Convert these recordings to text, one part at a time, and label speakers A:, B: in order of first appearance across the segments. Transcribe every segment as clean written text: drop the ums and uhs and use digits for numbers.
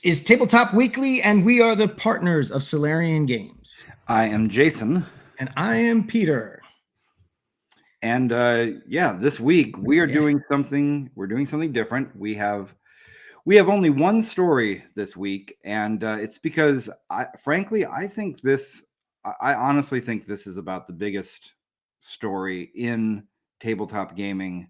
A: is Tabletop Weekly, and we are the partners of Solarian Games.
B: I am Jason.
A: And I am Peter.
B: And this week we are doing something. We're doing something different. We have only one story this week, and it's because, I honestly think this is about the biggest story in tabletop gaming.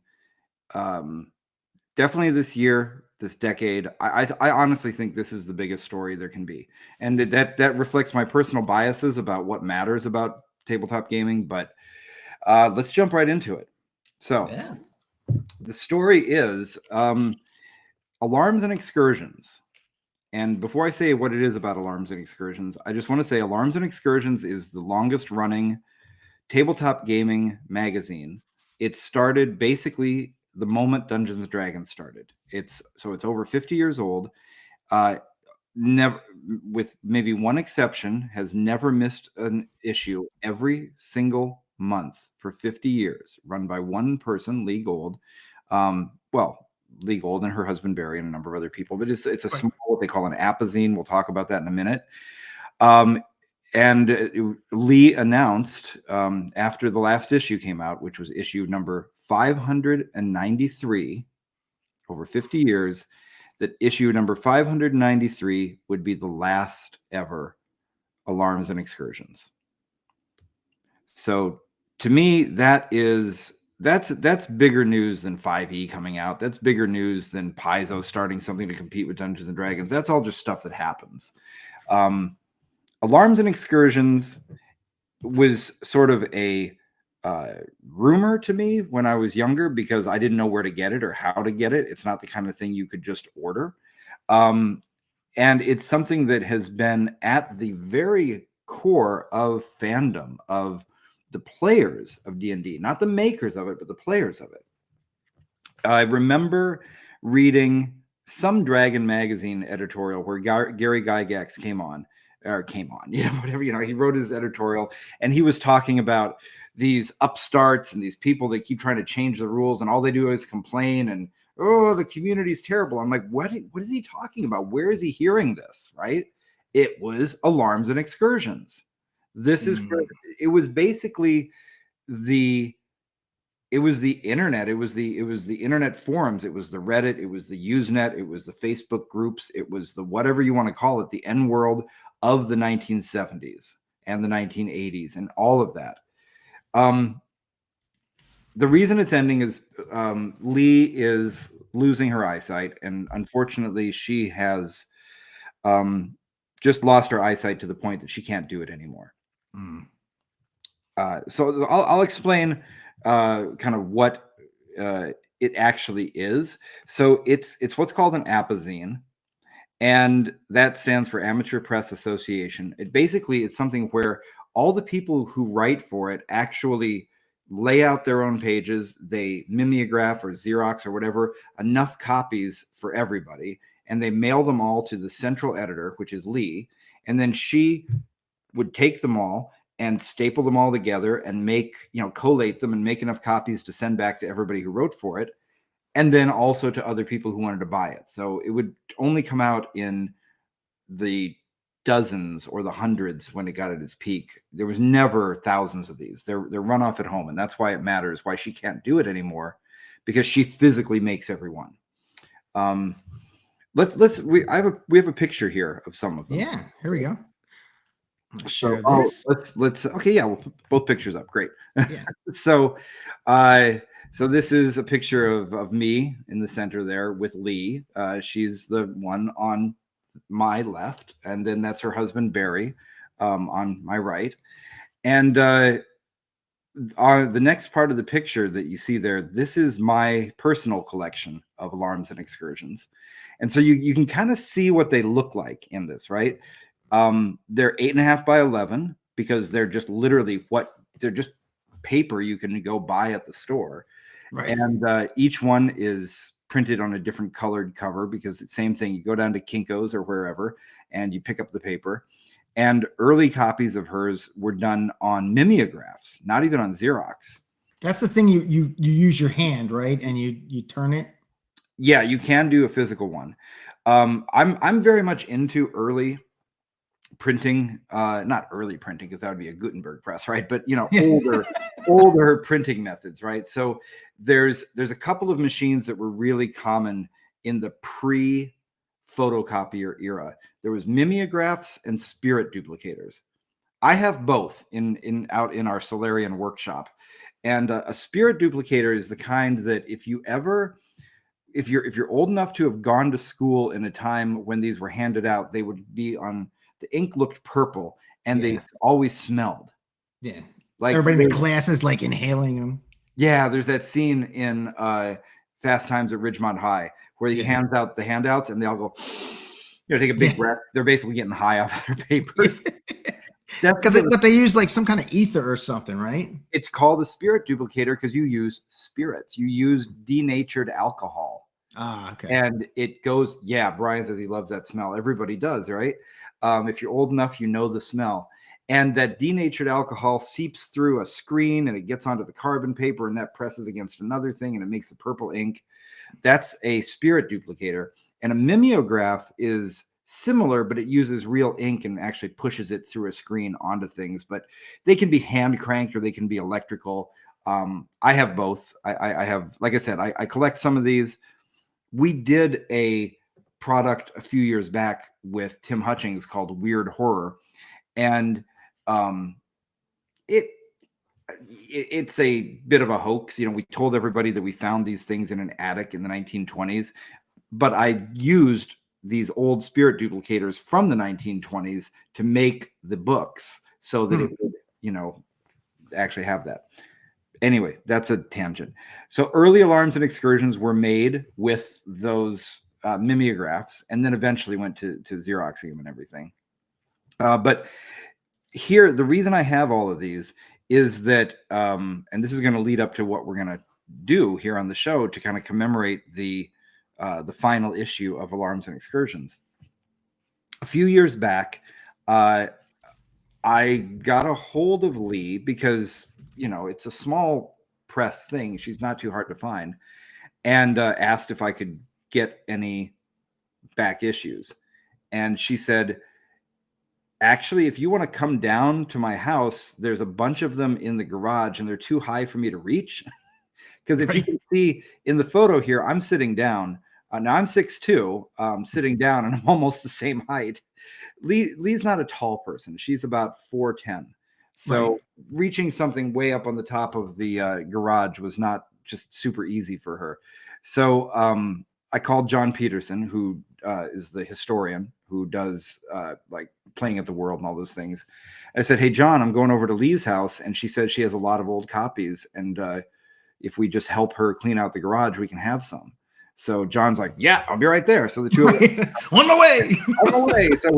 B: Definitely this year, this decade. I honestly think this is the biggest story there can be, and that reflects my personal biases about what matters about tabletop gaming. But let's jump right into it. So, the story is Alarums and Excursions. And before I say what it is about Alarums and Excursions, I just want to say Alarums and Excursions is the longest running tabletop gaming magazine. It started basically the moment Dungeons and Dragons started. It's over 50 years old. Never, with maybe one exception, has never missed an issue every single month for 50 years, run by one person, Lee Gold. Lee Gold and her husband Barry and a number of other people, but it's a small, what they call an apazine. We'll talk about that in a minute. And Lee announced after the last issue came out, which was issue number 593, over 50 years, that issue number 593 would be the last ever Alarums and Excursions. So to me, that's bigger news than 5e coming out. That's bigger news than Paizo starting something to compete with Dungeons and Dragons. That's all just stuff that happens. Alarums and Excursions was sort of a rumor to me when I was younger, because I didn't know where to get it or how to get it. It's not the kind of thing you could just order. And it's something that has been at the very core of fandom, of the players of D&D, not the makers of it, but the players of it. I remember reading some Dragon magazine editorial where Gary Gygax came on, he wrote his editorial, and he was talking about these upstarts and these people that keep trying to change the rules, and all they do is complain, and the community's terrible. I'm like, what is he talking about? Where is he hearing this? Right? It was Alarums and Excursions. This is where it was basically the internet. It was the internet forums. It was the Reddit. It was the Usenet. It was the Facebook groups. It was the whatever you want to call it, the N world of the 1970s and the 1980s and all of that. The reason it's ending is Lee is losing her eyesight, and unfortunately she has just lost her eyesight to the point that she can't do it anymore. So I'll explain kind of what it actually is. So it's what's called an apazine, and that stands for Amateur Press Association. It basically is something where all the people who write for it actually lay out their own pages. They mimeograph or Xerox or whatever enough copies for everybody, and they mail them all to the central editor, which is Lee, and then she would take them all and staple them all together and collate them and make enough copies to send back to everybody who wrote for it, and then also to other people who wanted to buy it. So it would only come out in the dozens or the hundreds when it got at its peak. There was never thousands of these. They're run off at home, and that's why it matters, why she can't do it anymore, because she physically makes every one. We have a picture here of some of them.
A: Yeah, here we go.
B: So let's we'll put both pictures up. Great. Yeah. So this is a picture of me in the center there with Lee. She's the one on my left, and then that's her husband Barry on my right. And the next part of the picture that you see there, this is my personal collection of Alarums and Excursions. And so you can kind of see what they look like in this, right? They're 8.5 by 11 because they're just literally they're just paper you can go buy at the store. Right. And each one is printed on a different colored cover, because it's the same thing. You go down to Kinko's or wherever and you pick up the paper. And early copies of hers were done on mimeographs, not even on Xerox.
A: That's the thing, you use your hand, right? And you turn it.
B: Yeah, you can do a physical one. I'm very much into early printing, not early printing because that would be a Gutenberg press, right? But older printing methods, right? So there's a couple of machines that were really common in the pre photocopier era. There was mimeographs and spirit duplicators. I have both out in our Solarian workshop. And a spirit duplicator is the kind that if you're old enough to have gone to school in a time when these were handed out, they would be on, the ink looked purple and they always smelled.
A: Yeah.
B: Like
A: everybody in the class is like inhaling them.
B: Yeah, there's that scene in Fast Times at Ridgemont High where he hands out the handouts and they all go, take a big breath. They're basically getting high off their papers.
A: But they use like some kind of ether or something, right?
B: It's called the spirit duplicator because you use spirits. You use denatured alcohol.
A: Ah, okay.
B: And it goes, Brian says he loves that smell. Everybody does, right? If you're old enough, you know the smell. And that denatured alcohol seeps through a screen and it gets onto the carbon paper and that presses against another thing and it makes the purple ink. That's a spirit duplicator. And a mimeograph is similar, but it uses real ink and actually pushes it through a screen onto things. But they can be hand cranked or they can be electrical. I have both. I have, like I said, I collect some of these. We did a product a few years back with Tim Hutchings called Weird Horror. And it's a bit of a hoax. We told everybody that we found these things in an attic in the 1920s, but I used these old spirit duplicators from the 1920s to make the books so that it would, actually have that. Anyway, that's a tangent. So early Alarums and Excursions were made with those mimeographs and then eventually went to Xeroxing them and everything. But here, the reason I have all of these is that, and this is going to lead up to what we're going to do here on the show to kind of commemorate the final issue of Alarums and Excursions. A few years back, I got a hold of Lee because, it's a small press thing. She's not too hard to find, and asked if I could get any back issues. And she said, actually, if you want to come down to my house, there's a bunch of them in the garage and they're too high for me to reach. Because if you can see in the photo here, I'm sitting down. Now I'm 6'2", sitting down, and I'm almost the same height. Lee's not a tall person. She's about 4'10". So reaching something way up on the top of the garage was not just super easy for her. So I called John Peterson, who is the historian who does like Playing at the World and all those things. I said, hey, John, I'm going over to Lee's house. And she said she has a lot of old copies. And if we just help her clean out the garage, we can have some. So John's like, yeah, I'll be right there. So the two of us
A: on the way.
B: On the way. So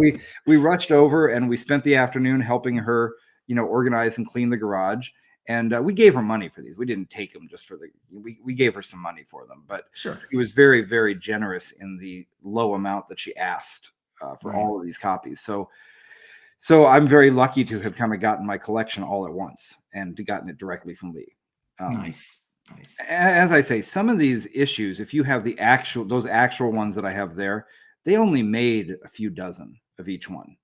B: we rushed over and we spent the afternoon helping her, organize and clean the garage. And we gave her money for these. We didn't take them just for we gave her some money for them. But
A: sure,
B: she was very, very generous in the low amount that she asked for all of these copies. So I'm very lucky to have kind of gotten my collection all at once and gotten it directly from Lee.
A: Nice.
B: As I say, some of these issues, if you have those actual ones that I have there, they only made a few dozen of each one.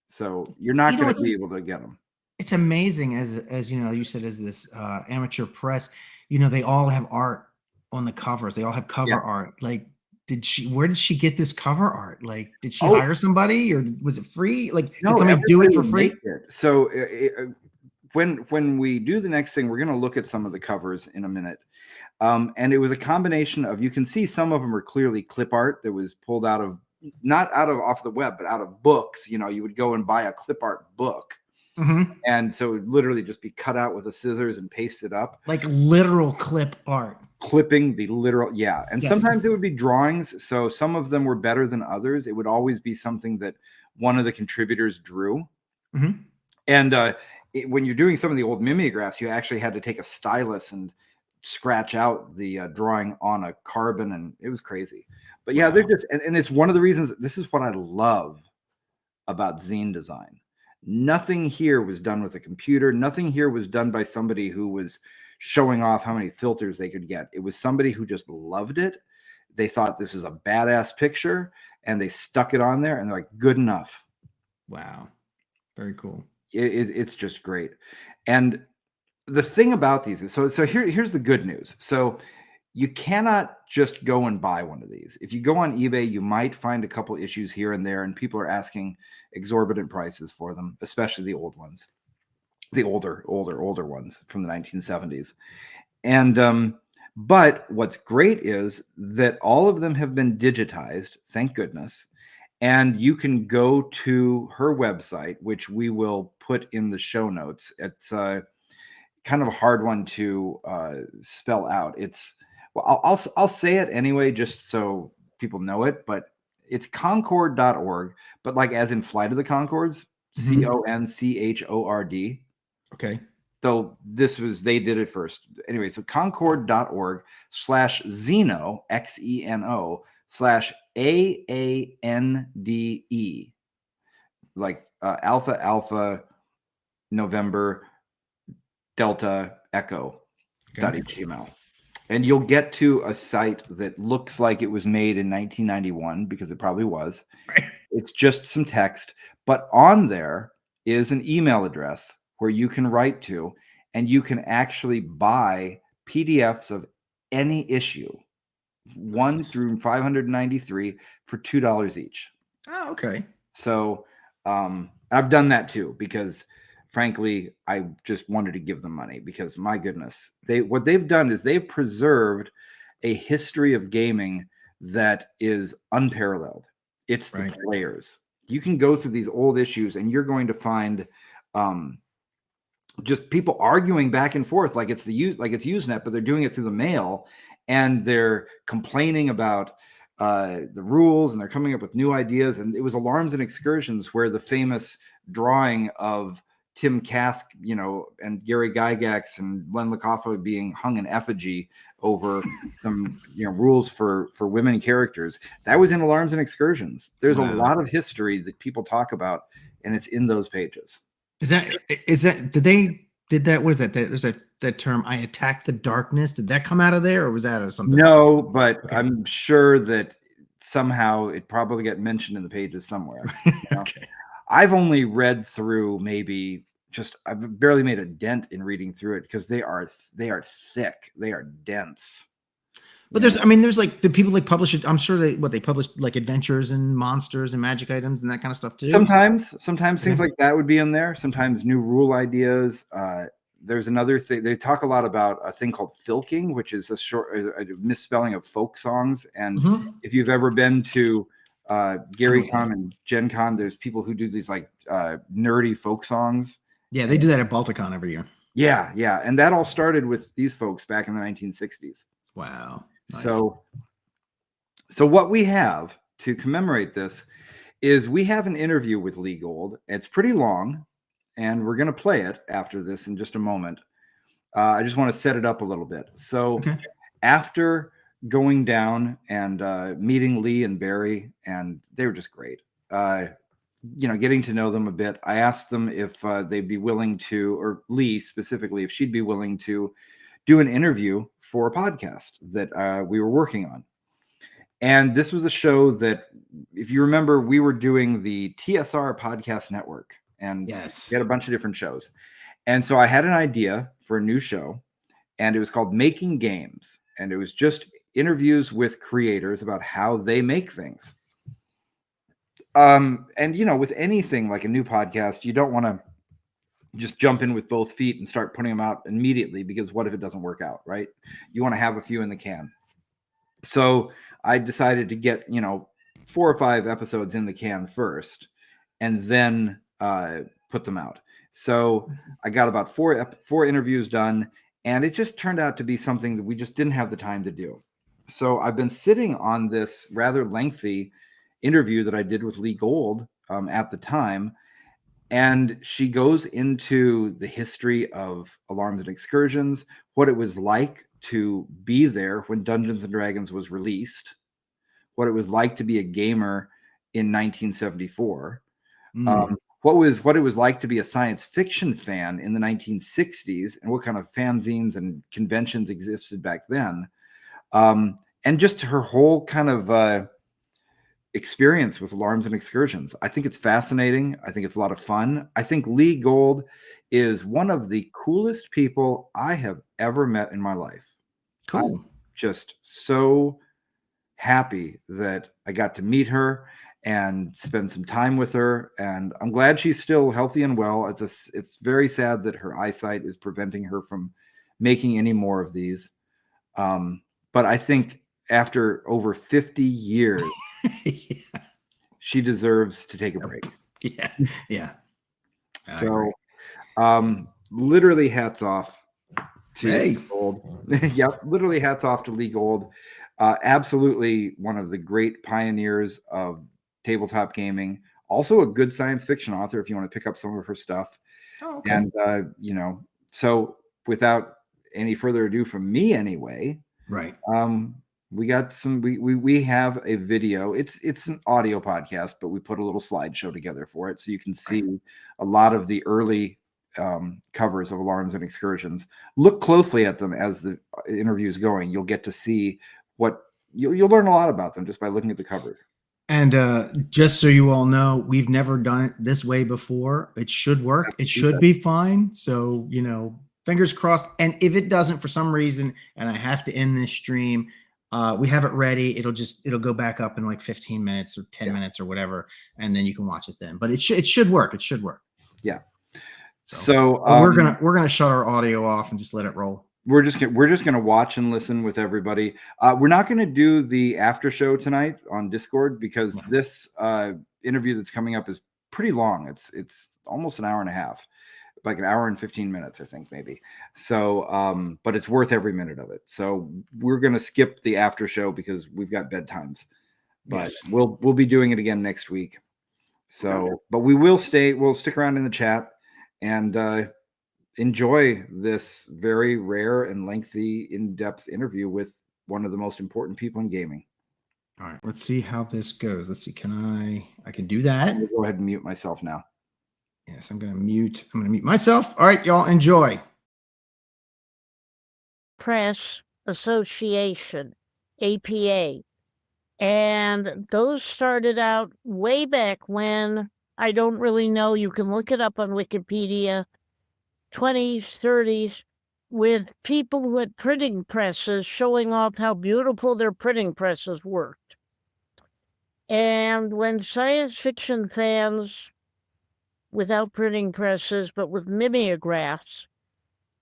B: So you're not going to be able to get them.
A: It's amazing as you said, as this amateur press, they all have art on the covers. They all have cover art. Like, where did she get this cover art? Like, did she hire somebody or was it free? Like, did somebody do it for free?
B: So when we do the next thing, we're going to look at some of the covers in a minute. And it was a combination of, you can see some of them are clearly clip art that was pulled out of, not off the web, but out of books. You would go and buy a clip art book.
A: Mm-hmm.
B: And so it would literally just be cut out with the scissors and pasted up.
A: Like literal clip art.
B: Clipping the literal, yeah. And sometimes it would be drawings. So some of them were better than others. It would always be something that one of the contributors drew.
A: Mm-hmm.
B: And when you're doing some of the old mimeographs, you actually had to take a stylus and scratch out the drawing on a carbon, and it was crazy. But yeah, they're just, and it's one of the reasons, this is what I love about zine design. Nothing here was done with a computer. Nothing here was done by somebody who was showing off how many filters they could get. It was somebody who just loved it. They thought this was a badass picture, and they stuck it on there, and they're like, good enough.
A: Wow. Very cool.
B: It's just great. And the thing about these is, so here's the good news. So you cannot just go and buy one of these. If you go on eBay, you might find a couple issues here and there, and people are asking exorbitant prices for them, especially the old ones, the older ones from the 1970s. And but what's great is that all of them have been digitized, thank goodness. And you can go to her website, which we will put in the show notes. It's kind of a hard one to spell out. It's, well, I'll say it anyway, just so people know it, but it's concord.org, but like as in Flight of the Conchords, Conchord.
A: Okay.
B: So they did it first. Anyway, so concord.org/Xeno, XENO/AANDE, like Alpha, Alpha, November, Delta, Echo, .html. And you'll get to a site that looks like it was made in 1991, because it probably was.
A: Right.
B: It's just some text, but on there is an email address where you can write to, and you can actually buy PDFs of any issue, 1 through 593, for $2 each.
A: Oh, okay.
B: So I've done that too, because frankly, I just wanted to give them money, because my goodness, what they've done is they've preserved a history of gaming that is unparalleled. It's the players. You can go through these old issues and you're going to find just people arguing back and forth like it's Usenet, but they're doing it through the mail, and they're complaining about the rules, and they're coming up with new ideas. And it was Alarums and Excursions where the famous drawing of Tim Kask, and Gary Gygax and Len Lacaffa being hung in effigy over some rules for women characters, that was in Alarums and Excursions. There's a lot of history that people talk about, and it's in those pages.
A: Did that? What is that? There's that term, I attack the darkness. Did that come out of there, or was that something?
B: No, but okay. I'm sure that somehow it probably got mentioned in the pages somewhere.
A: Okay.
B: I've only read through I've barely made a dent in reading through it, because they are thick, they are dense.
A: But there's like, do people like publish it? I'm sure they publish like adventures and monsters and magic items and that kind of stuff too.
B: Sometimes things like that would be in there. Sometimes new rule ideas. There's another thing. They talk a lot about a thing called filking, which is a misspelling of folk songs. And if you've ever been to Gary Con and Gen Con, there's people who do these like nerdy folk songs.
A: Yeah, they do that at Balticon every year.
B: Yeah. And that all started with these folks back in the 1960s.
A: Wow. Nice.
B: So what we have to commemorate this is we have an interview with Lee Gold. It's pretty long, and we're going to play it after this in just a moment. I just want to set it up a little bit. So after going down and meeting Lee and Barry, and they were just great, getting to know them a bit, I asked them if they'd be willing to, or Lee specifically, if she'd be willing to do an interview for a podcast that we were working on. And this was a show that, if you remember, we were doing the TSR Podcast Network, and we had a bunch of different shows. And so I had an idea for a new show, and it was called Making Games. And it was just interviews with creators about how they make things. And, with anything like a new podcast, you don't want to just jump in with both feet and start putting them out immediately, because what if it doesn't work out, right? You want to have a few in the can. So I decided to get, 4 or 5 episodes in the can first, and then put them out. So I got about 4 interviews done, and it just turned out to be something that we just didn't have the time to do. So I've been sitting on this rather lengthy interview that I did with Lee Gold at the time. And she goes into the history of Alarums and Excursions, what it was like to be there when Dungeons and Dragons was released, what it was like to be a gamer in 1974, what it was like to be a science fiction fan in the 1960s, and what kind of fanzines and conventions existed back then, and just her whole kind of experience with Alarums and Excursions. I think it's fascinating. I think it's a lot of fun. I think Lee Gold is one of the coolest people I have ever met in my life.
A: Cool.
B: I'm just so happy that I got to meet her and spend some time with her, and I'm glad she's still healthy and well. It's very sad that her eyesight is preventing her from making any more of these. But I think after over 50 years,
A: Yeah.
B: she deserves to take a break.
A: Yeah. Yeah.
B: So, literally hats off to
A: Hey.
B: Lee Gold. Yep, literally hats off to Lee Gold. Absolutely one of the great pioneers of tabletop gaming. Also a good science fiction author if you want to pick up some of her stuff.
A: Oh, okay.
B: And so without any further ado from me anyway,
A: Right.
B: we got some we have a video. It's an audio podcast, but we put a little slideshow together for it so you can see a lot of the early covers of Alarums and Excursions. Look closely at them as the interview is going. You'll get to see what you'll learn a lot about them just by looking at the covers.
A: And just so you all know, we've never done it this way before. It should work. It should be fine. So, fingers crossed. And if it doesn't for some reason, and I have to end this stream, we have it ready. It'll go back up in like 15 minutes or 10 minutes or whatever. And then you can watch it then. But it should work. It should work.
B: Yeah.
A: So we're gonna shut our audio off and just let it roll.
B: We're just gonna watch and listen with everybody. We're not gonna do the after show tonight on Discord because this interview that's coming up is pretty long. It's almost an hour and a half, like an hour and 15 minutes, I think maybe. So, but it's worth every minute of it. So we're gonna skip the after show because we've got bedtimes. But we'll be doing it again next week. So, but we'll stick around in the chat and enjoy this very rare and lengthy, in-depth interview with one of the most important people in gaming.
A: All right, let's see how this goes. Let's see. I can do that.
B: I'm gonna go ahead and mute myself now.
A: Yes, I'm gonna mute myself. All right, y'all enjoy.
C: Press Association, APA. And those started out way back when, I don't really know, you can look it up on Wikipedia, 20s, 30s, with people who had printing presses showing off how beautiful their printing presses worked. And when science fiction fans, without printing presses, but with mimeographs,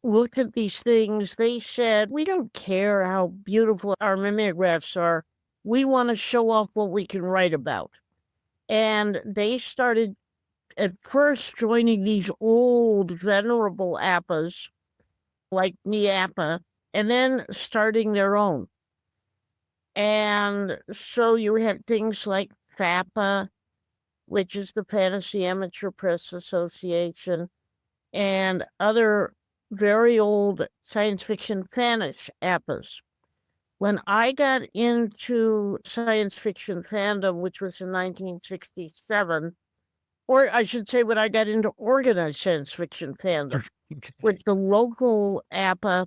C: looked at these things, they said, we don't care how beautiful our mimeographs are. We want to show off what we can write about. And they started at first joining these old venerable APAs like NIAPA, and then starting their own. And so you had things like FAPA, which is the Fantasy Amateur Press Association, and other very old science fiction fanish APAs. When I got into science fiction fandom, which was in 1967, or I should say when I got into organized science fiction fandom, which the local APA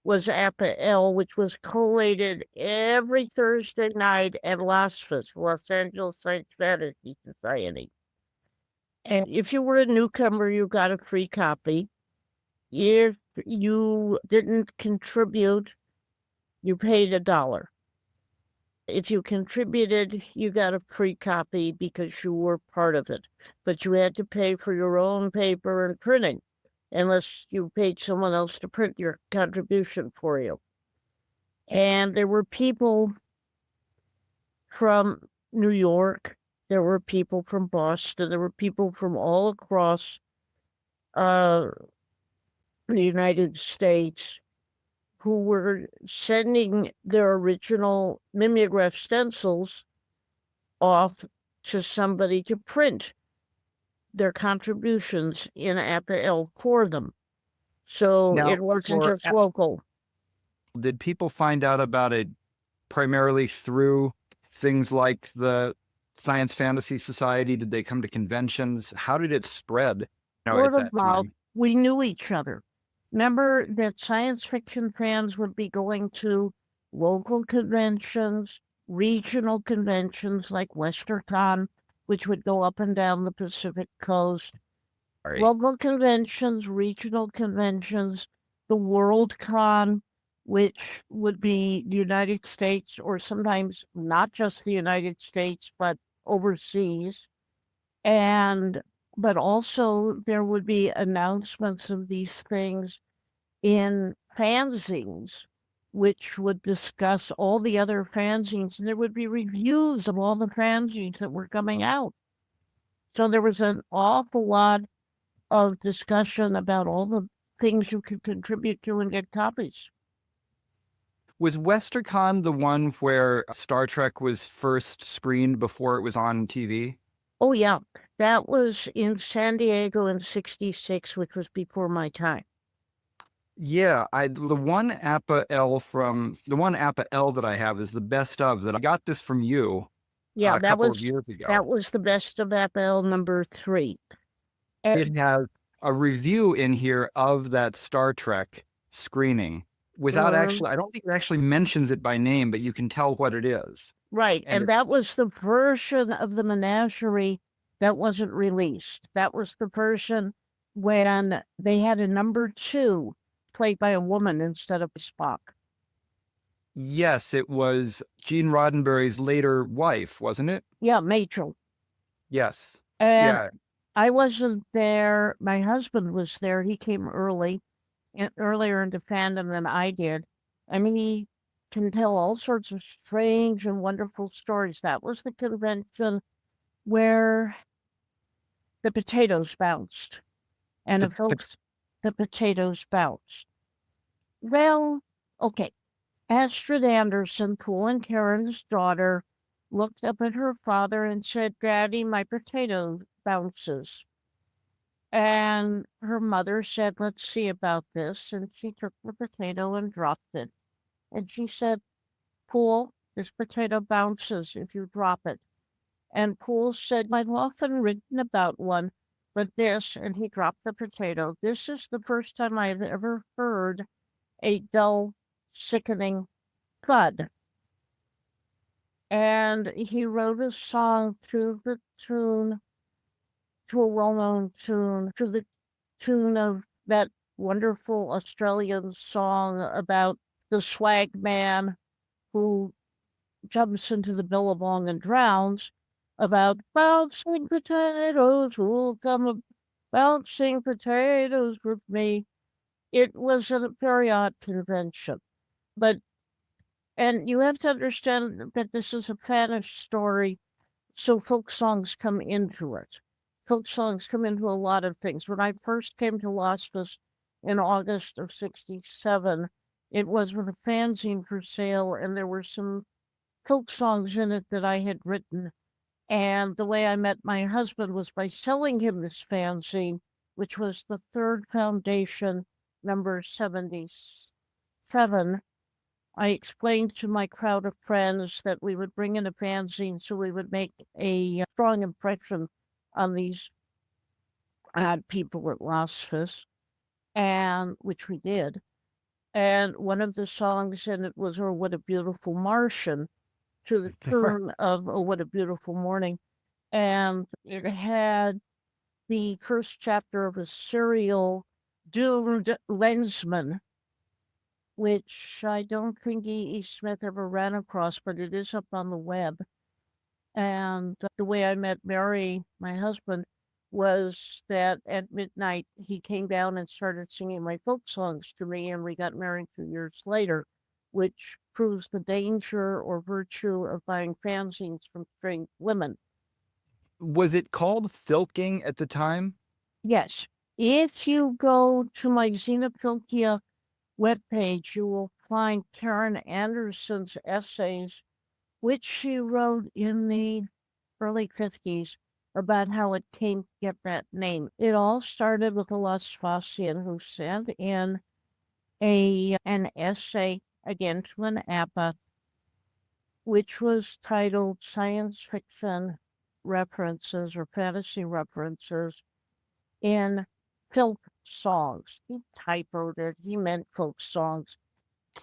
C: was APA L, which was collated every Thursday night at LASFAS, Los Angeles Science Fantasy Society. And if you were a newcomer, you got a free copy. If you didn't contribute, you paid $1. If you contributed, you got a free copy because you were part of it. But you had to pay for your own paper and printing, unless you paid someone else to print your contribution for you. And there were people from New York, there were people from Boston, there were people from all across the United States who were sending their original mimeograph stencils off to somebody to print their contributions in APA-L for them. So
D: Now,
C: it wasn't just local.
D: Did people find out about it primarily through things like the Science Fantasy Society? Did they come to conventions? How did it spread?
C: Word of mouth. We knew each other. Remember that science fiction fans would be going to local conventions regional conventions like WesterCon, which would go up and down the Pacific coast,
D: Sorry.
C: local conventions, regional conventions, the WorldCon, which would be the United States, or sometimes not just the United States, but overseas. But also there would be announcements of these things in fanzines, which would discuss all the other fanzines, and there would be reviews of all the fanzines that were coming out. So there was an awful lot of discussion about all the things you could contribute to and get copies.
D: Was WesterCon the one where Star Trek was first screened before it was on TV?
C: Oh, yeah. That was in San Diego in '66, which was before my time.
D: Yeah, the one APA L that I have is the best of that. I got this from you
C: Yeah,
D: a couple of years ago.
C: that was the best of APL number 3. And
D: It has a review in here of that Star Trek screening without actually, I don't think it actually mentions it by name, but you can tell what it is.
C: right,
D: And
C: and that was the version of the menagerie that wasn't released. That was the version when they had a number 2 played by a woman instead of Spock.
D: Yes, it was Gene Roddenberry's later wife, wasn't it?
C: Yeah, Majel.
D: Yes.
C: And
D: Yeah.
C: I wasn't there. My husband was there. He came earlier into fandom than I did. I mean, he can tell all sorts of strange and wonderful stories. That was the convention where the potatoes bounced. And
D: The
C: the folks, the potatoes bounced. Well, okay. Astrid Anderson, Poole and Karen's daughter, looked up at her father and said, "Daddy, my potato bounces." And her mother said, "Let's see about this." And she took the potato and dropped it. And she said, "Poole, this potato bounces if you drop it." And Poole said, "I've often written about one, but this," and he dropped the potato. "This is the first time I've ever heard a dull, sickening thud." And he wrote a song to the tune, to a well-known tune, to the tune of that wonderful Australian song about the swag man who jumps into the billabong and drowns, about bouncing potatoes who'll come bouncing potatoes with me. It was a very odd convention, and you have to understand that this is a Spanish story, so folk songs come into it. Folk songs come into a lot of things. When I first came to Las Vegas in August of '67, it was with a fanzine for sale, and there were some folk songs in it that I had written. And the way I met my husband was by selling him this fanzine, which was the Third Foundation, number 77. I explained to my crowd of friends that we would bring in a fanzine so we would make a strong impression on these odd people at Las Vegas, and which we did. And one of the songs in it was "Oh, What a Beautiful Martian," to the tune of "Oh, What a Beautiful Morning." And it had the first chapter of a serial, Doomed Lensman, which I don't think E.E. Smith ever ran across, but it is up on the web. And the way I met Mary, my husband, was that at midnight he came down and started singing my folk songs to me, and we got married 2 years later, which proves the danger or virtue of buying fanzines from strange women.
D: Was it called filking at the time?
C: Yes. If you go to my Xenophilkia webpage, you will find Karen Anderson's essays, which she wrote in the early 50s, about how it came to get that name. It all started with a Las Vasian who sent in an essay, again to an APA, which was titled "Science Fiction References or Fantasy References in Folk Songs." He typoed it. He meant folk songs.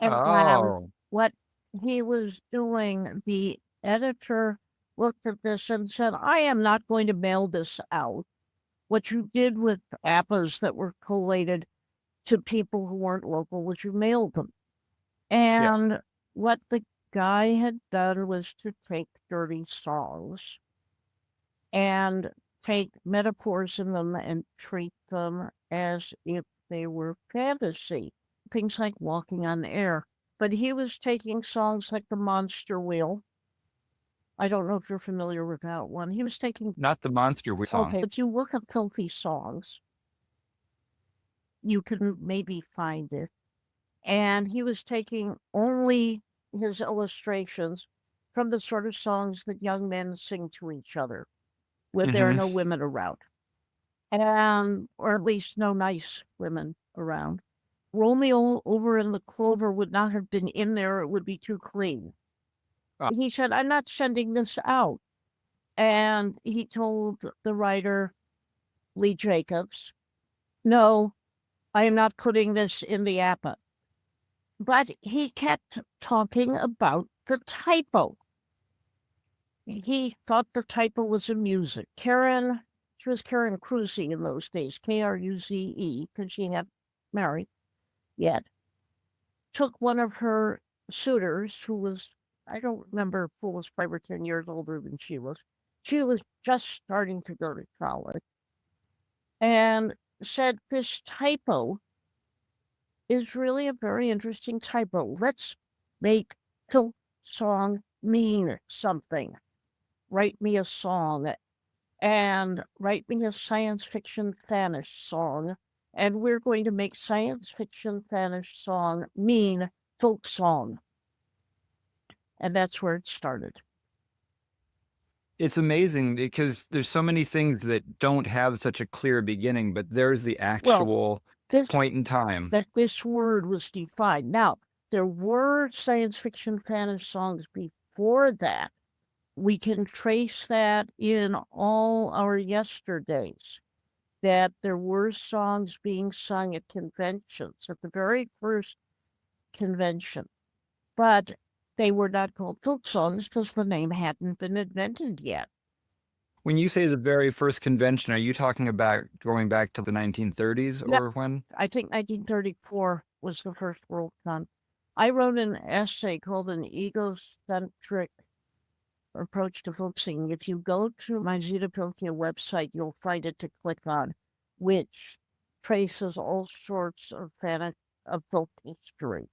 C: And
D: Oh,
C: what he was doing, the editor looked at this and said, I am not going to mail this out. What you did with APPAs that were collated to people who weren't local was you mailed them. And what the guy had done was to take dirty songs and take metaphors in them and treat them as if they were fantasy. Things like Walking on Air. But he was taking songs like The Monster Wheel. I don't know if you're familiar with that one. He was taking...
D: Not the Monster Wheel song.
C: Okay, but you look at Filthy Songs, you can maybe find it. And he was taking only his illustrations from the sort of songs that young men sing to each other when there are no women around. Or at least no nice women around. Romeo over in the Clover would not have been in there. It would be too clean. He said, I'm not sending this out. And he told the writer, Lee Jacobs, no, I am not putting this in the APPA. But he kept talking about the typo. He thought the typo was amusing. Karen, she was Karen Kruse in those days, Kruze, because she hadn't married yet, took one of her suitors, who was, I don't remember, who was 5 or 10 years older than she was. She was just starting to go to college, and said, this typo is really a very interesting typo. Let's make the song mean something. Write me a song, and write me a science fiction fanish song, and we're going to make science fiction fanish song mean folk song. And that's where it started.
D: It's amazing because there's so many things that don't have such a clear beginning, but there's the actual point in time
C: that this word was defined. Now, there were science fiction fanish songs before that. We can trace that in all our yesterdays, that there were songs being sung at conventions, at the very first convention. But they were not called folk songs because the name hadn't been invented yet.
D: When you say the very first convention, are you talking about going back to the 1930s or when?
C: I think 1934 was the first Worldcon. I wrote an essay called An Egocentric Approach to Folk Singing. If you go to my Zetopilkia website, you'll find it to click on, which traces all sorts of folk history.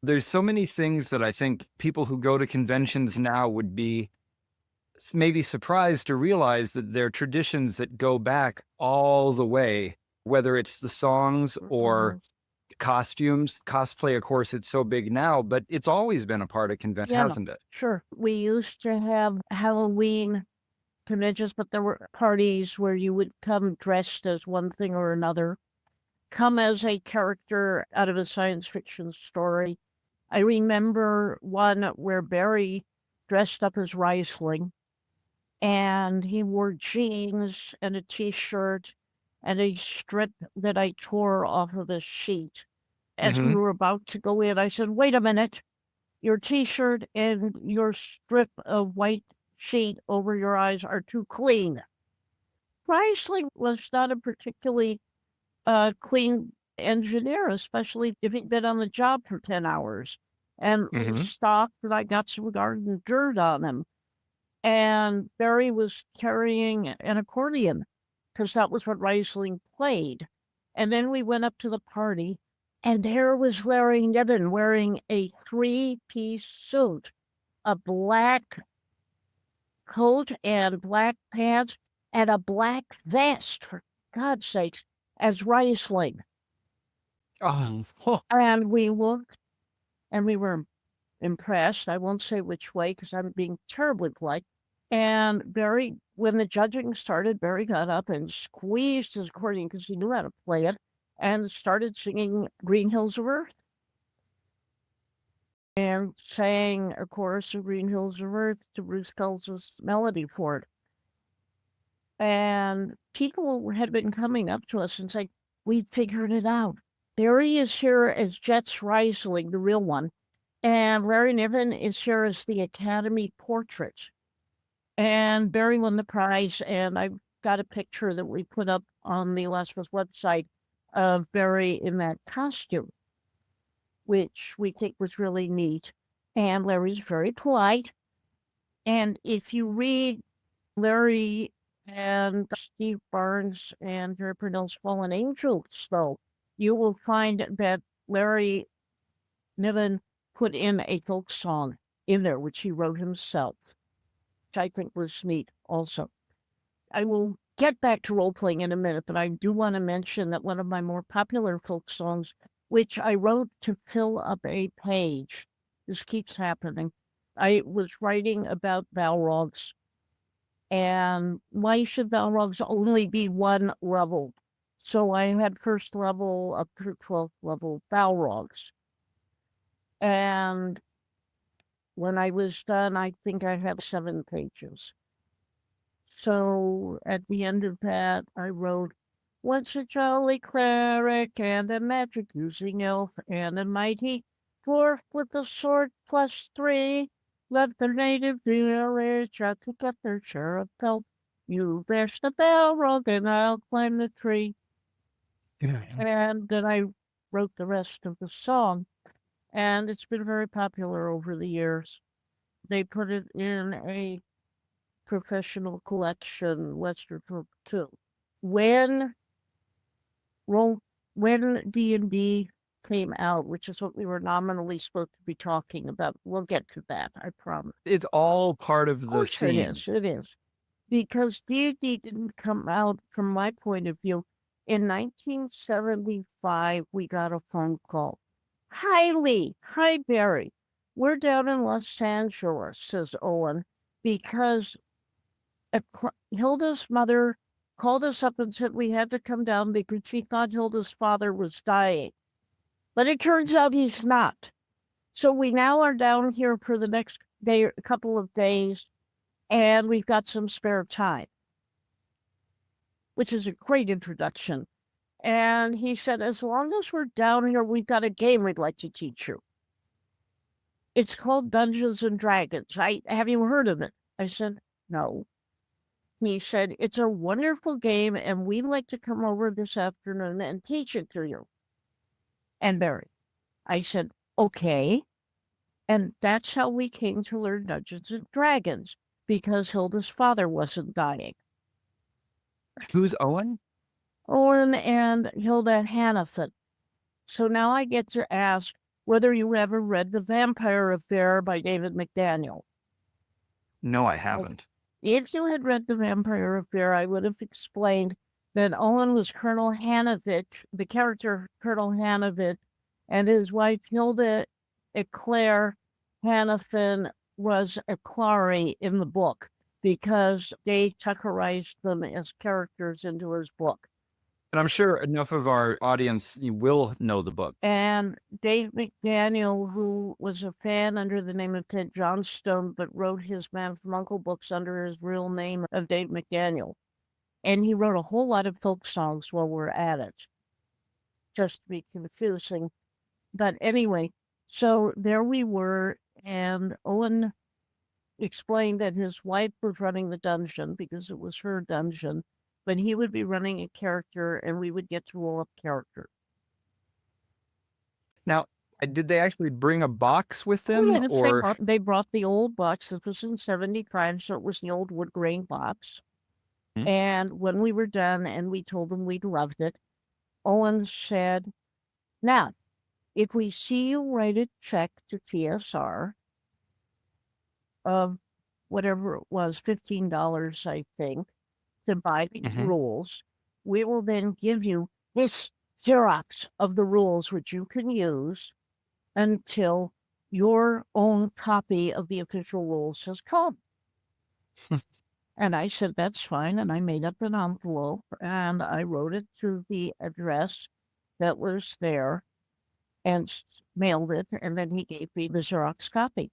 D: There's so many things that I think people who go to conventions now would be maybe surprised to realize that they're traditions that go back all the way, whether it's the songs or costumes. Cosplay, of course, it's so big now, but it's always been a part of conventions, hasn't it?
C: Sure. We used to have Halloween conventions, but there were parties where you would come dressed as one thing or another, come as a character out of a science fiction story. I remember one where Barry dressed up as Riesling, and he wore jeans and a t-shirt and a strip that I tore off of a sheet. As we were about to go in, I said, wait a minute, your t-shirt and your strip of white sheet over your eyes are too clean. Riesling was not a particularly clean engineer, especially if he'd been on the job for 10 hours and stopped, and I got some garden dirt on him. And Barry was carrying an accordion because that was what Riesling played. And then we went up to the party, and there was Larry Niven wearing a 3-piece suit, a black coat and black pants and a black vest, for God's sakes, as Riesling. And we looked, and we were impressed. I won't say which way because I'm being terribly polite. And Barry, when the judging started, Barry got up and squeezed his accordion because he knew how to play it and started singing Green Hills of Earth. And sang a chorus of Green Hills of Earth to Bruce Culls' melody for it. And people had been coming up to us and saying, we figured it out. Barry is here as Jets Riesling, the real one. And Larry Niven is here as the Academy portrait. And Barry won the prize, and I've got a picture that we put up on the Last of Us website of Barry in that costume, which we think was really neat. And Larry's very polite. And if you read Larry and Steve Barnes and Jerry Purnell's Fallen Angels, though, you will find that Larry Niven put in a folk song in there, which he wrote himself, which I think was neat also. I will get back to role-playing in a minute, but I do want to mention that one of my more popular folk songs, which I wrote to fill up a page, this keeps happening. I was writing about Balrogs, and why should Balrogs only be one level? So I had first level up through 12th level Balrogs. And when I was done, I think I had 7 pages. So at the end of that, I wrote, once a jolly cleric and a magic-using elf and a mighty dwarf with a sword +3, let the native village out to get their share of pelf. You bash the Balrog and I'll climb the tree. And then I wrote the rest of the song. And it's been very popular over the years. They put it in a professional collection, Western Folk 2. When D&D came out, which is what we were nominally supposed to be talking about, we'll get to that, I promise.
D: It's all part of
C: Of
D: the
C: course
D: scene.
C: it is. Because D&D didn't come out, from my point of view, in 1975, we got a phone call. Hi, Lee. Hi, Barry. We're down in Los Angeles, says Owen, because Hilda's mother called us up and said we had to come down because she thought Hilda's father was dying. But it turns out he's not. So we now are down here for the next day, a couple of days, and we've got some spare time, which is a great introduction. And he said, as long as we're down here, we've got a game we'd like to teach you. It's called Dungeons and Dragons. Have you heard of it? I said, no. He said, it's a wonderful game, and we'd like to come over this afternoon and teach it to you. And Barry. I said, okay. And that's how we came to learn Dungeons and Dragons, because Hilda's father wasn't dying.
D: Who's Owen?
C: Owen and Hilda Hannafin. So now I get to ask whether you ever read The Vampire Affair by David McDaniel.
D: No, I haven't.
C: If you had read The Vampire Affair, I would have explained that Owen was Colonel Hanovich, the character Colonel Hanovich, and his wife Hilda Eclair Hannafin was Eclari in the book because they Tuckerized them as characters into his book.
D: And I'm sure enough of our audience will know the book.
C: And Dave McDaniel, who was a fan under the name of Ted Johnstone, but wrote his Man from U.N.C.L.E. books under his real name of Dave McDaniel. And he wrote a whole lot of folk songs while we're at it, just to be confusing. But anyway, so there we were, and Owen explained that his wife was running the dungeon because it was her dungeon, but he would be running a character and we would get to roll up character.
D: Now, did they actually bring a box with
C: Well,
D: them?
C: yes,
D: Or
C: they brought the old box. This was in 75, so it was the old wood grain box.
D: Hmm.
C: And when we were done and we told them we loved it, Owen said, now, if we see you write a check to TSR of whatever it was, $15, I think, to buy the
D: Mhm.
C: rules, we will then give you this Xerox of the rules, which you can use until your own copy of the official rules has come. And I said, that's fine. And I made up an envelope and I wrote it to the address that was there and mailed it. And then he gave me the Xerox copy.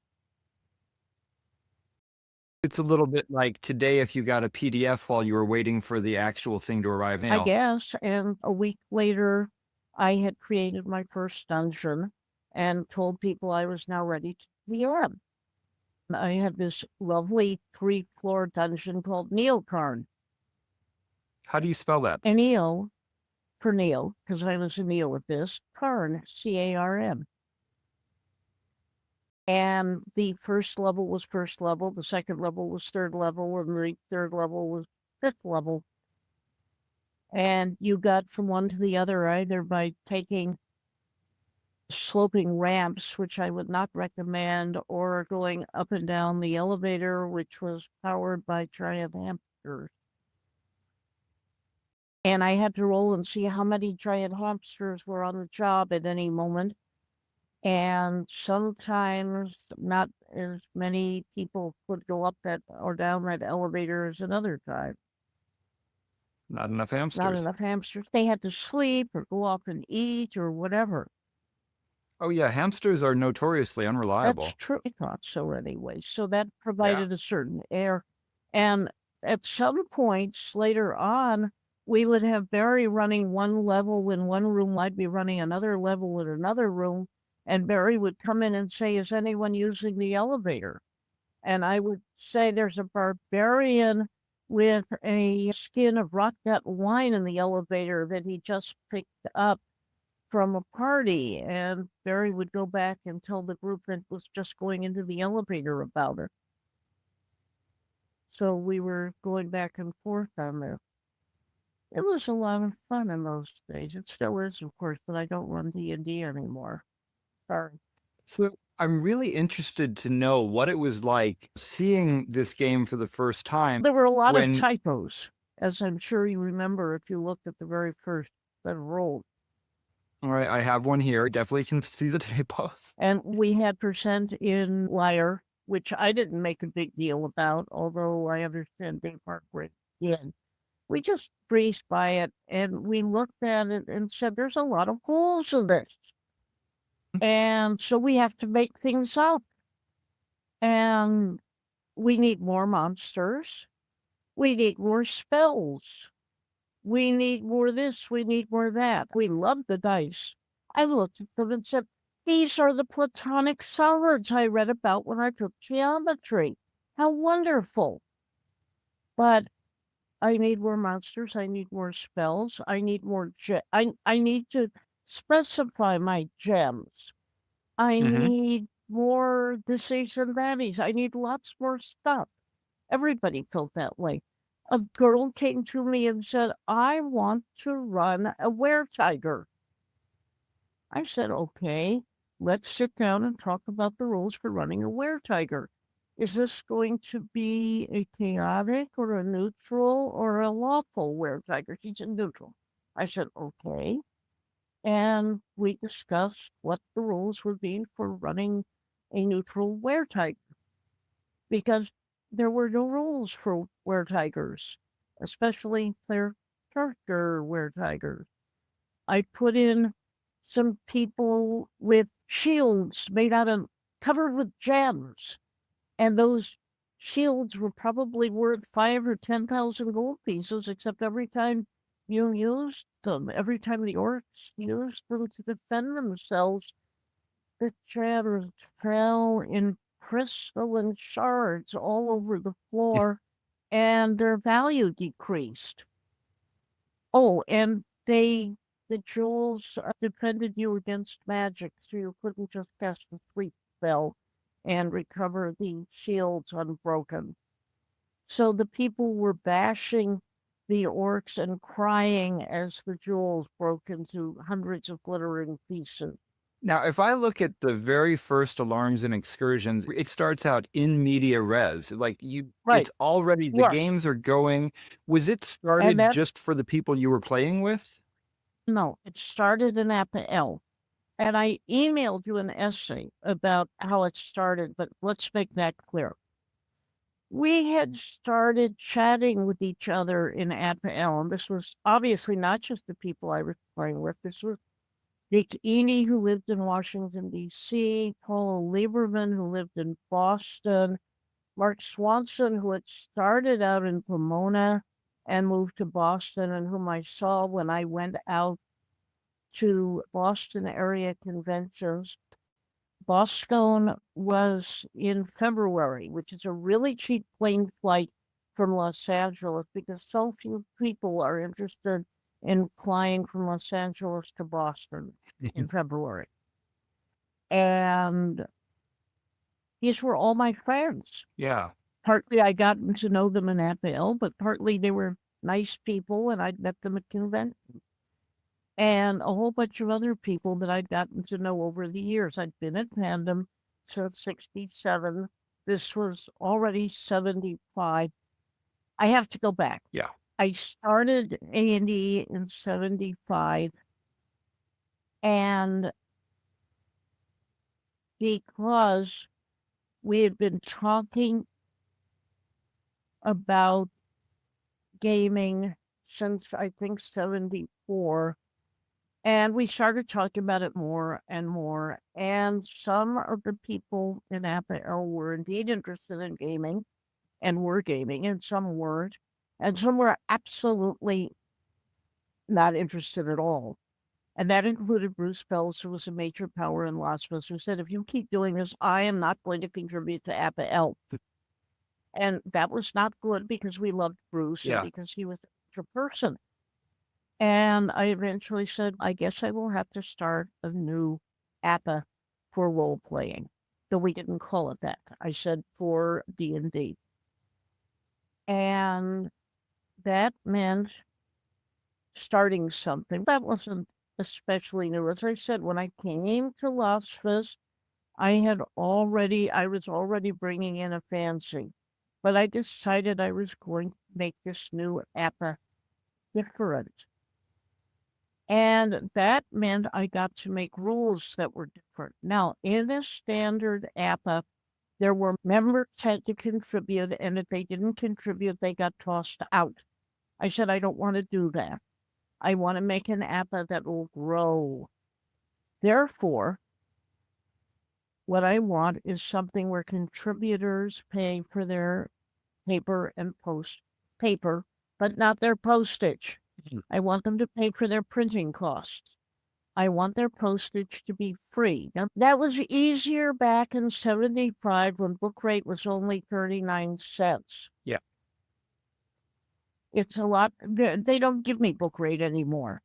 D: it's a little bit like today if you got a PDF while you were waiting for the actual thing to arrive in.
C: I guess. And a week later, I had created my first dungeon. and told people I was now ready to be on. I had this lovely 3-floor dungeon called Neocarn.
D: How do you spell that?
C: Neo for Neo, because I was a Neo with this, Carn, C-A-R-N. And the first level was first level, the second level was third level, and the third level was fifth level. And you got from one to the other either by taking sloping ramps, which I would not recommend, or going up and down the elevator, which was powered by giant hamsters. And I had to roll and see how many giant hamsters were on the job at any moment. And sometimes not as many people could go up that or down that elevator as another time.
D: Not enough
C: Not
D: hamsters.
C: enough hamsters. They had to sleep or go off and eat or whatever.
D: Oh yeah, hamsters are notoriously unreliable.
C: That's true. I thought so anyway. So that provided a certain air. And at some points later on, we would have Barry running one level in one room. I'd be running another level in another room. And Barry would come in and say, is anyone using the elevator? And I would say there's a barbarian with a skin of rock gut wine in the elevator that he just picked up from a party. And Barry would go back and tell the group that was just going into the elevator about it. So we were going back and forth on there. It was a lot of fun in those days. It still is, of course, but I don't run D&D anymore. Sorry.
D: So I'm really interested to know what it was like seeing this game for the first time.
C: There were a lot
D: when-
C: of typos, as I'm sure you remember if you looked at the very first set of rolls.
D: All right, I have one here. Definitely can see the typos.
C: And we had percent in liar, which I didn't make a big deal about, although I understand Dave Margaret did. We just breezed by it and we looked at it and said, there's a lot of holes in this. And so we have to make things up. And we need more monsters. We need more spells. We need more this. We need more that. We love the dice. I looked at them and said, these are the platonic solids I read about when I took geometry. How wonderful. But I need more monsters. I need more spells. I need more. I need to specify my gems. I need more this's and thatties. I need lots more stuff. Everybody felt that way. A girl came to me and said, I want to run a were-tiger. I said, okay, let's sit down and talk about the rules for running a were-tiger. Is this going to be a chaotic or a neutral or a lawful were-tiger? She said neutral. I said, okay. And we discussed what the rules would be for running a neutral were-tiger. Because there were no rules for were-tigers, especially their character were-tigers. I put in some people with shields made out of, covered with gems. And those shields were probably worth 5,000 or 10,000 gold pieces, except every time you used them, every time the orcs used them to defend themselves, the gems fell in crystalline shards all over the floor, and their value decreased. Oh, and the jewels defended you against magic, so you couldn't just cast a sleep spell and recover the shields unbroken. So the people were bashing the orcs and crying as the jewels broke into hundreds of glittering pieces.
D: Now, if I look at the very first Alarms and Excursions, it starts out in media res. Like it's already, the games are going. Was it started just for the people you were playing with?
C: No, it started in APL. And I emailed you an essay about how it started, but let's make that clear. We had started chatting with each other in APL, and this was obviously not just the people I was playing with. This was Dick Eney, who lived in Washington, D.C., Paul Lieberman, who lived in Boston, Mark Swanson, who had started out in Pomona and moved to Boston, and whom I saw when I went out to Boston area conventions. Boston was in February, which is a really cheap plane flight from Los Angeles because so few people are interested in flying from Los Angeles to Boston in February. And these were all my friends.
D: Yeah.
C: Partly I gotten to know them in APL, but partly they were nice people and I'd met them at conventions. And a whole bunch of other people that I'd gotten to know over the years. I'd been at Fandom since 67. This was already 75. I have to go back.
D: Yeah.
C: I started A&E in 75. And because we had been talking about gaming since I think 74, and we started talking about it more and more. And some of the people in APL were indeed interested in gaming and were gaming, and some weren't. And some were absolutely not interested at all. And that included Bruce Bells, who was a major power in Las Vegas, who said, if you keep doing this, I am not going to contribute to APL. And that was not good because we loved Bruce and because he was a person. And I eventually said, I guess I will have to start a new APA for role playing, though we didn't call it that. I said for D&D. And that meant starting something. That wasn't especially new. As I said, when I came to Las Vegas, I was already bringing in a fancy, but I decided I was going to make this new APA different. And that meant I got to make rules that were different. Now, in a standard APA, there were members had to contribute, and if they didn't contribute, they got tossed out. I said, I don't want to do that. I want to make an APA that will grow. Therefore, what I want is something where contributors pay for their paper and paper, but not their postage. I want them to pay for their printing costs. I want their postage to be free. Now, that was easier back in 75 when book rate was only 39 cents.
D: Yeah.
C: It's a lot. They don't give me book rate anymore.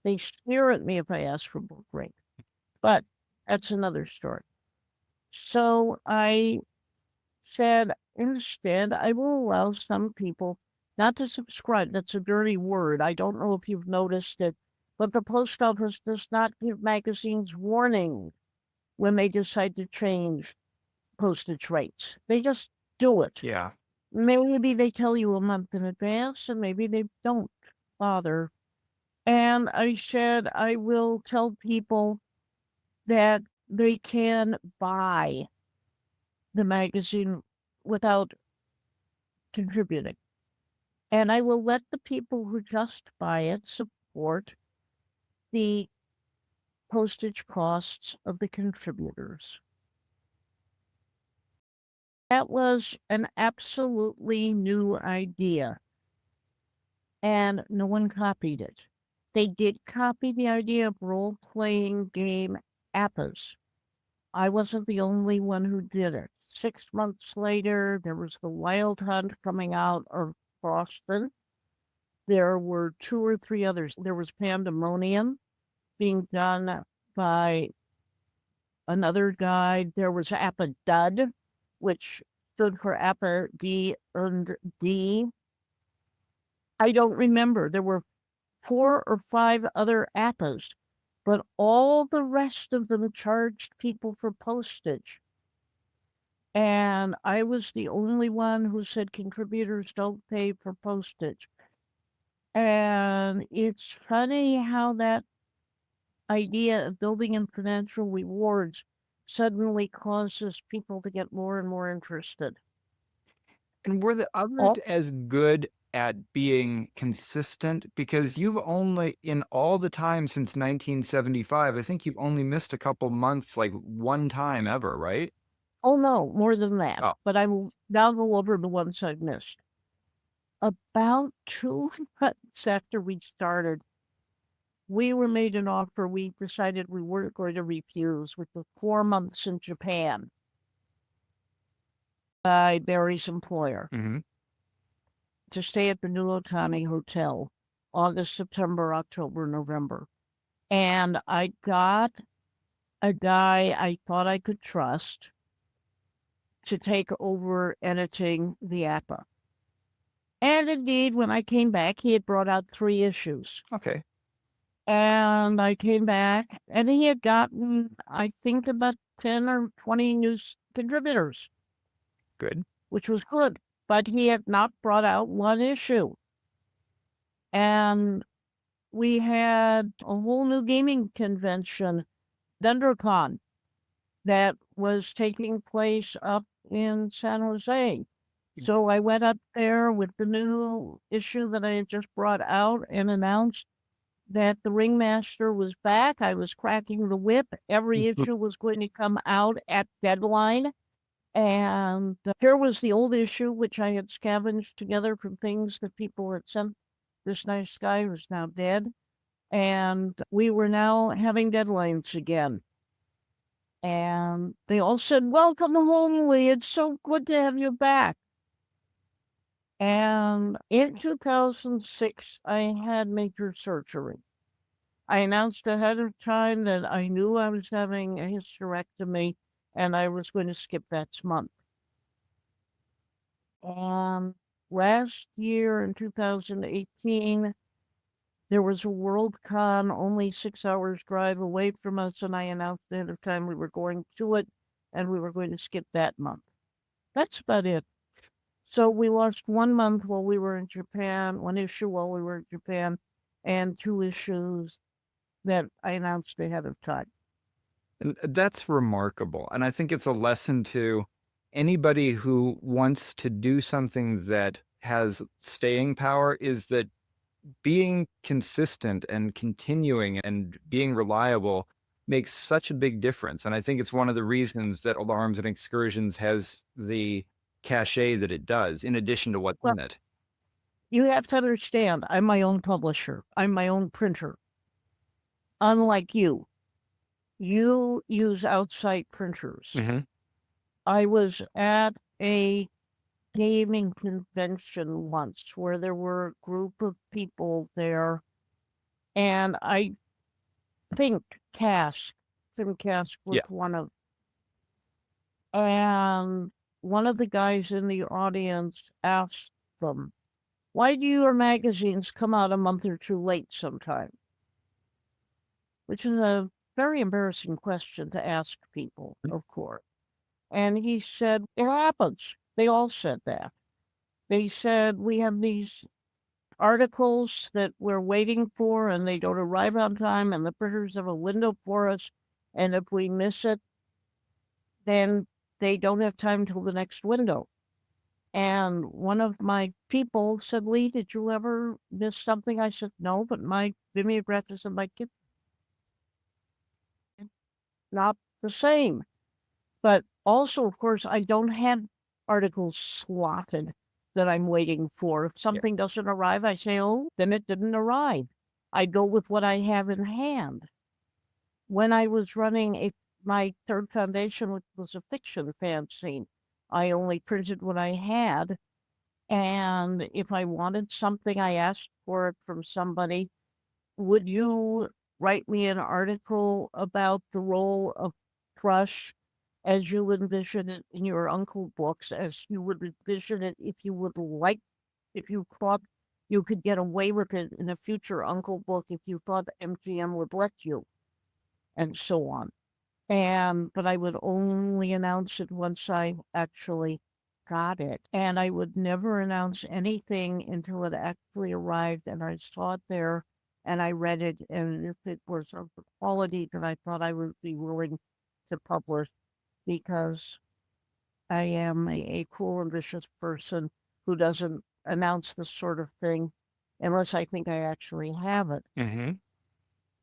C: They sneer at me if I ask for book rate. But that's another story. So I said, instead, I will allow some people not to subscribe. That's a dirty word. I don't know if you've noticed it, but the post office does not give magazines warning when they decide to change postage rates. They just do it.
D: Yeah.
C: Maybe they tell you a month in advance, and maybe they don't bother. And I said, I will tell people that they can buy the magazine without contributing. And I will let the people who just buy it support the postage costs of the contributors. That was an absolutely new idea, and no one copied it. They did copy the idea of role-playing game APAs. I wasn't the only one who did it. 6 months later, there was the Wild Hunt coming out of Boston. There were 2 or 3 others. There was Pandemonium being done by another guy. There was APA Dud, which stood for APA D and D. I don't remember. There were 4 or 5 other APAs, but all the rest of them charged people for postage. And I was the only one who said contributors don't pay for postage. And it's funny how that idea of building in financial rewards suddenly causes people to get more and more interested.
D: And were the others as good at being consistent? Because you've only, in all the time since 1975, I think you've only missed a couple months, like one time ever, right?
C: Oh, no, more than that.
D: Oh.
C: But I will now go over the ones I've missed. About 2 months after we started, we were made an offer we decided we weren't going to refuse, which was 4 months in Japan by Barry's employer
D: Mm-hmm.
C: to stay at the New Otani Hotel, August, September, October, November. And I got a guy I thought I could trust to take over editing the APA. And indeed, when I came back, he had brought out 3 issues.
D: Okay.
C: And I came back, and he had gotten, I think, about 10 or 20 new contributors,
D: Good.
C: which was good. But he had not brought out 1 issue. And we had a whole new gaming convention, DendroCon, that was taking place up in San Jose. So I went up there with the new issue that I had just brought out and announced that the Ringmaster was back. I was cracking the whip. Every issue was going to come out at deadline. And here was the old issue, which I had scavenged together from things that people had sent. This nice guy who's now dead. And we were now having deadlines again. And they all said, "Welcome home, Lee. It's so good to have you back." And in 2006, I had major surgery. I announced ahead of time that I knew I was having a hysterectomy and I was going to skip that month. And last year in 2018, there was a Worldcon only 6 hours drive away from us, and I announced ahead of time we were going to it and we were going to skip that month. That's about it. So we lost 1 month while we were in Japan, 1 issue while we were in Japan, and 2 issues that I announced ahead of time.
D: And that's remarkable. And I think it's a lesson to anybody who wants to do something that has staying power, is that being consistent and continuing and being reliable makes such a big difference. And I think it's one of the reasons that Alarums and Excursions has the cachet that it does, in addition to what's in it.
C: You have to understand, I'm my own publisher. I'm my own printer. Unlike you use outside printers.
D: Mm-hmm.
C: I was at a gaming convention once where there were a group of people there, and I think Tim Cask was one of, and one of the guys in the audience asked them, "Why do your magazines come out a month or 2 late sometime?" Which is a very embarrassing question to ask people, of course. And he said, "It happens." They all said that. They said, "We have these articles that we're waiting for and they don't arrive on time, and the printers have a window for us. And if we miss it, then they don't have time till the next window." And one of my people said, "Lee, did you ever miss something?" I said, "No, but my mimeograph is in my kitchen." Not the same. But also, of course, I don't have articles slotted that I'm waiting for. If something doesn't arrive, I say, "Oh, then it didn't arrive." I go with what I have in hand. When I was running my third foundation, which was a fiction fanzine, I only printed what I had. And if I wanted something, I asked for it from somebody. "Would you write me an article about the role of thrush as you envision it in your Uncle books, as you would envision it if you thought you could get away with it in a future Uncle book, if you thought MGM would let you," and so on. But I would only announce it once I actually got it. And I would never announce anything until it actually arrived and I saw it there and I read it. And if it was of the quality that I thought I would be willing to publish, because I am a cool, ambitious person who doesn't announce this sort of thing unless I think I actually have it.
D: Mm-hmm.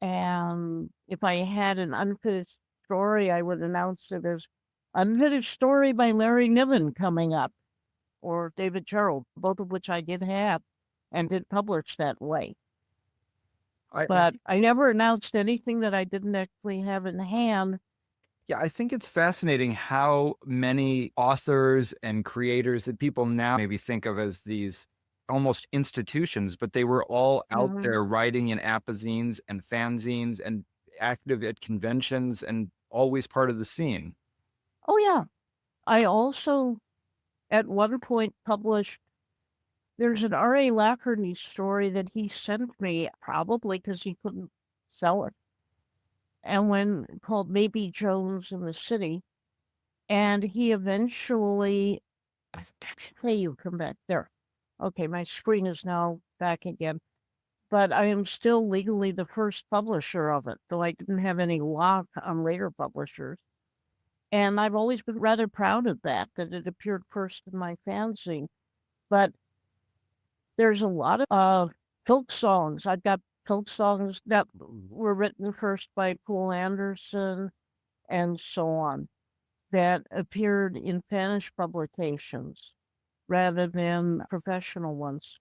C: And if I had an unfinished story, I would announce it as "Unfinished Story by Larry Niven" coming up, or David Gerald, both of which I did have and did publish that way.
D: I
C: but I never announced anything that I didn't actually have in hand.
D: Yeah, I think it's fascinating how many authors and creators that people now maybe think of as these almost institutions, but they were all out
C: Mhm.
D: there writing in apozines and fanzines and active at conventions and always part of the scene.
C: Oh, yeah. I also, at one point, published, there's an R.A. Lackerny story that he sent me, probably because he couldn't sell it, and when called Maybe Jones in the City. And he eventually, hey, you come back there. Okay, my screen is now back again. But I am still legally the first publisher of it, though I didn't have any lock on later publishers. And I've always been rather proud of that it appeared first in my fanzine. But there's a lot of folk songs. I've got folk songs that were written first by Poul Anderson and so on, that appeared in Spanish publications rather than professional ones.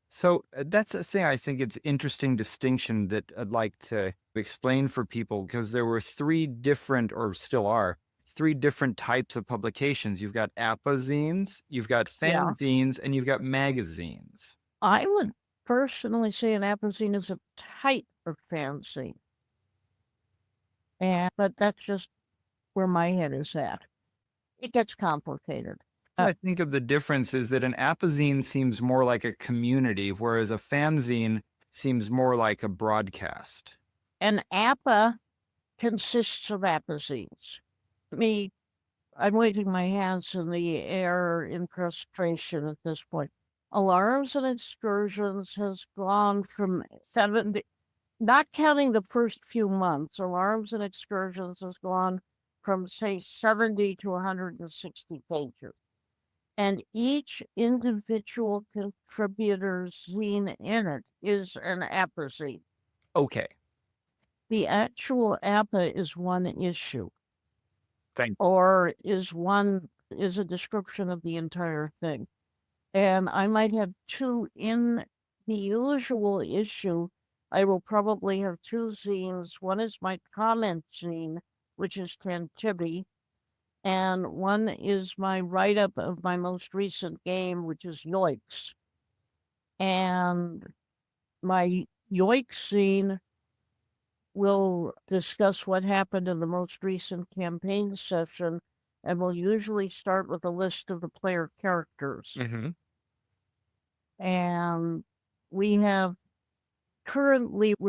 D: So that's a thing I think it's interesting distinction that I'd like to explain for people because there were three different, or still are, three different types of publications. You've got apozines, you've got
C: Yeah.
D: fanzines, and you've got magazines.
C: I would personally say an apozine is a type of fanzine. But that's just where my head is at. It gets complicated.
D: I think of the difference is that an apozine seems more like a community, whereas a fanzine seems more like a broadcast.
C: An APA consists of apozines. I'm waving my hands in the air in frustration at this point. Alarums and Excursions has gone from 70, not counting the first few months, Alarums and Excursions has gone from, say, 70 to 160 pages. And each individual contributor's zine in it is an apozine.
D: Okay.
C: The actual APA is one issue.
D: Thank
C: Or is a description of the entire thing. And I might have two in the usual issue. I will probably have two zines. One is my comment zine, which is Tantibi, and one is my write-up of my most recent game, which is Yoiks. And my Yoiks zine will discuss what happened in the most recent campaign session, and we'll usually start with a list of the player characters.
D: Mm-hmm.
C: And we're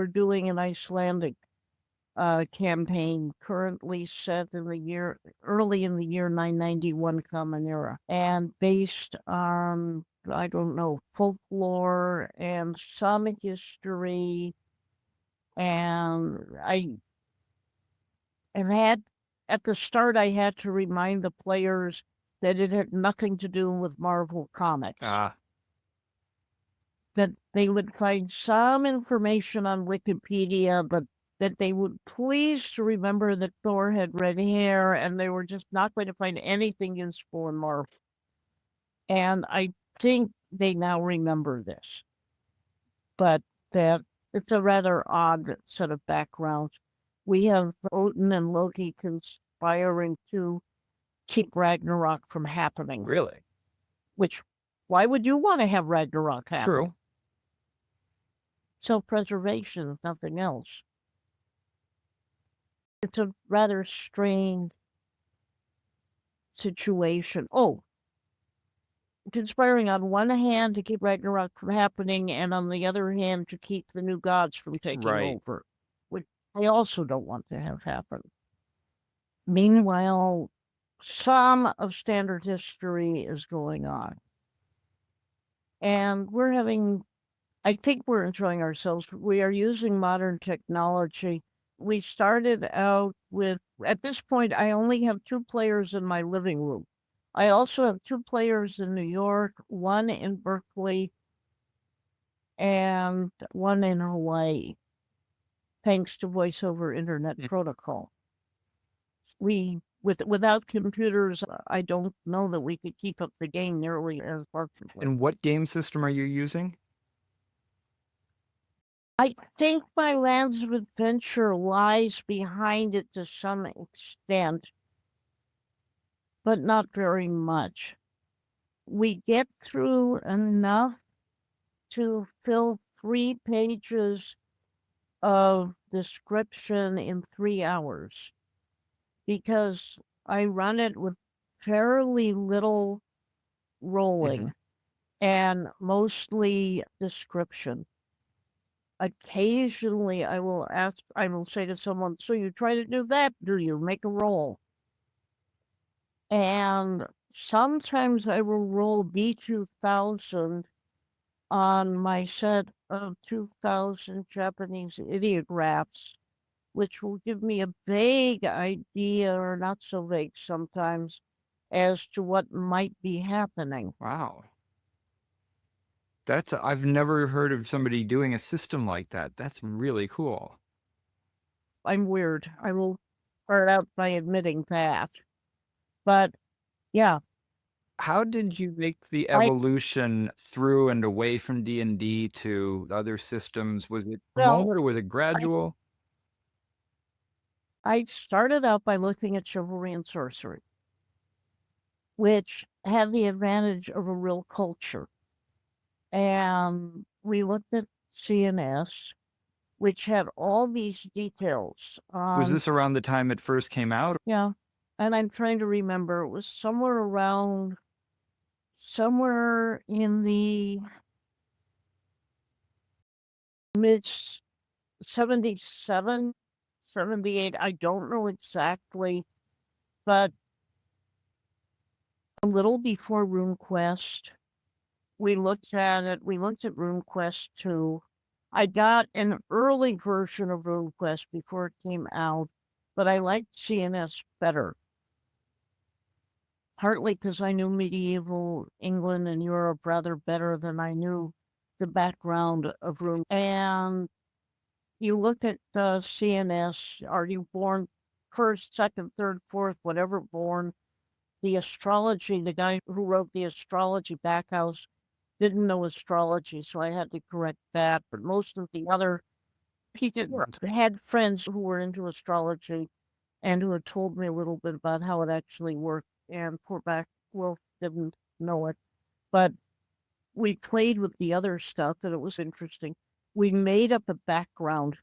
C: doing an Icelandic campaign currently set in early in the year 991 Common Era, and based on, I don't know, folklore and Samic history. And at the start, I had to remind the players that it had nothing to do with Marvel Comics. That they would find some information on Wikipedia, but that they would please to remember that Thor had red hair, and they were just not going to find anything useful in Marvel. And I think they now remember this. But that it's a rather odd set of backgrounds. We have Odin and Loki conspiring to keep Ragnarok from happening.
D: Really?
C: Why would you want to have Ragnarok happen?
D: True.
C: Self-preservation, if nothing else. It's a rather strange situation. Oh, conspiring on one hand to keep Ragnarok from happening, and on the other hand to keep the new gods from taking over, which I also don't want to have happen. Meanwhile, some of standard history is going on. And I think we're enjoying ourselves. We are using modern technology. We started out with, at this point, I only have 2 players in my living room. I also have 2 players in New York, 1 in Berkeley, and 1 in Hawaii, thanks to voice over internet protocol. Without computers, I don't know that we could keep up the game nearly as effectively.
D: And what game system are you using?
C: I think my Lands of Adventure lies behind it to some extent, but not very much. We get through enough to fill 3 pages of description in 3 hours because I run it with fairly little rolling and mostly description. Occasionally I will say to someone, so you try to do that, do you? Make a roll. And sometimes I will roll B2000 on my set of 2000 Japanese ideographs, which will give me a vague idea, or not so vague sometimes, as to what might be happening.
D: Wow. I've never heard of somebody doing a system like that. That's really cool.
C: I'm weird. I will start out by admitting that. But yeah.
D: How did you make the evolution through and away from D&D to other systems? Was it a moment or was it gradual?
C: I started out by looking at chivalry and sorcery, which had the advantage of a real culture. And we looked at CNS, which had all these details.
D: Was this around the time it first came out?
C: Yeah. And I'm trying to remember. It was somewhere in the mid 77, 78. I don't know exactly, but a little before RuneQuest. We looked at it. We looked at RuneQuest 2. I got an early version of RuneQuest before it came out, but I liked CNS better. Partly because I knew medieval England and Europe rather better than I knew the background of Rune. And you look at CNS, are you born first, second, third, fourth, whatever born? The astrology, the guy who wrote the astrology backhouse didn't know astrology, so I had to correct that. But most of the other people had friends who were into astrology and who had told me a little bit about how it actually worked. And poor Wolf didn't know it. But we played with the other stuff, and it was interesting. We made up a background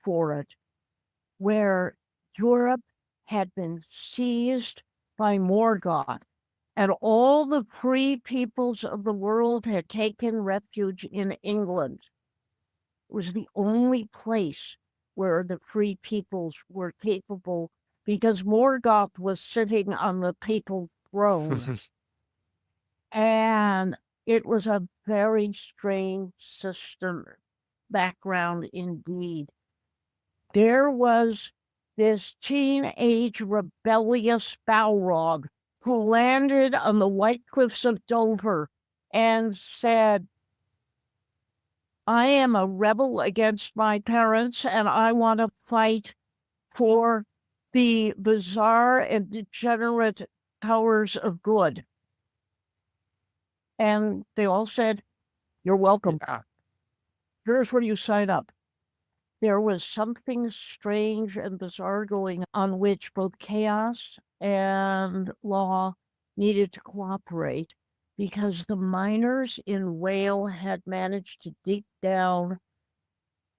C: for it where Europe had been seized by Morgoth, and all the free peoples of the world had taken refuge in England. It was the only place where the free peoples were capable, because Morgoth was sitting on the papal throne. And it was a very strange system background indeed. There was this teenage rebellious Balrog who landed on the White Cliffs of Dover and said, I am a rebel against my parents and I want to fight for the bizarre and degenerate powers of good. And they all said, you're welcome.
D: Yeah.
C: Here's where you sign up. There was something strange and bizarre going on, which both chaos and law needed to cooperate, because the miners in Whale had managed to deep down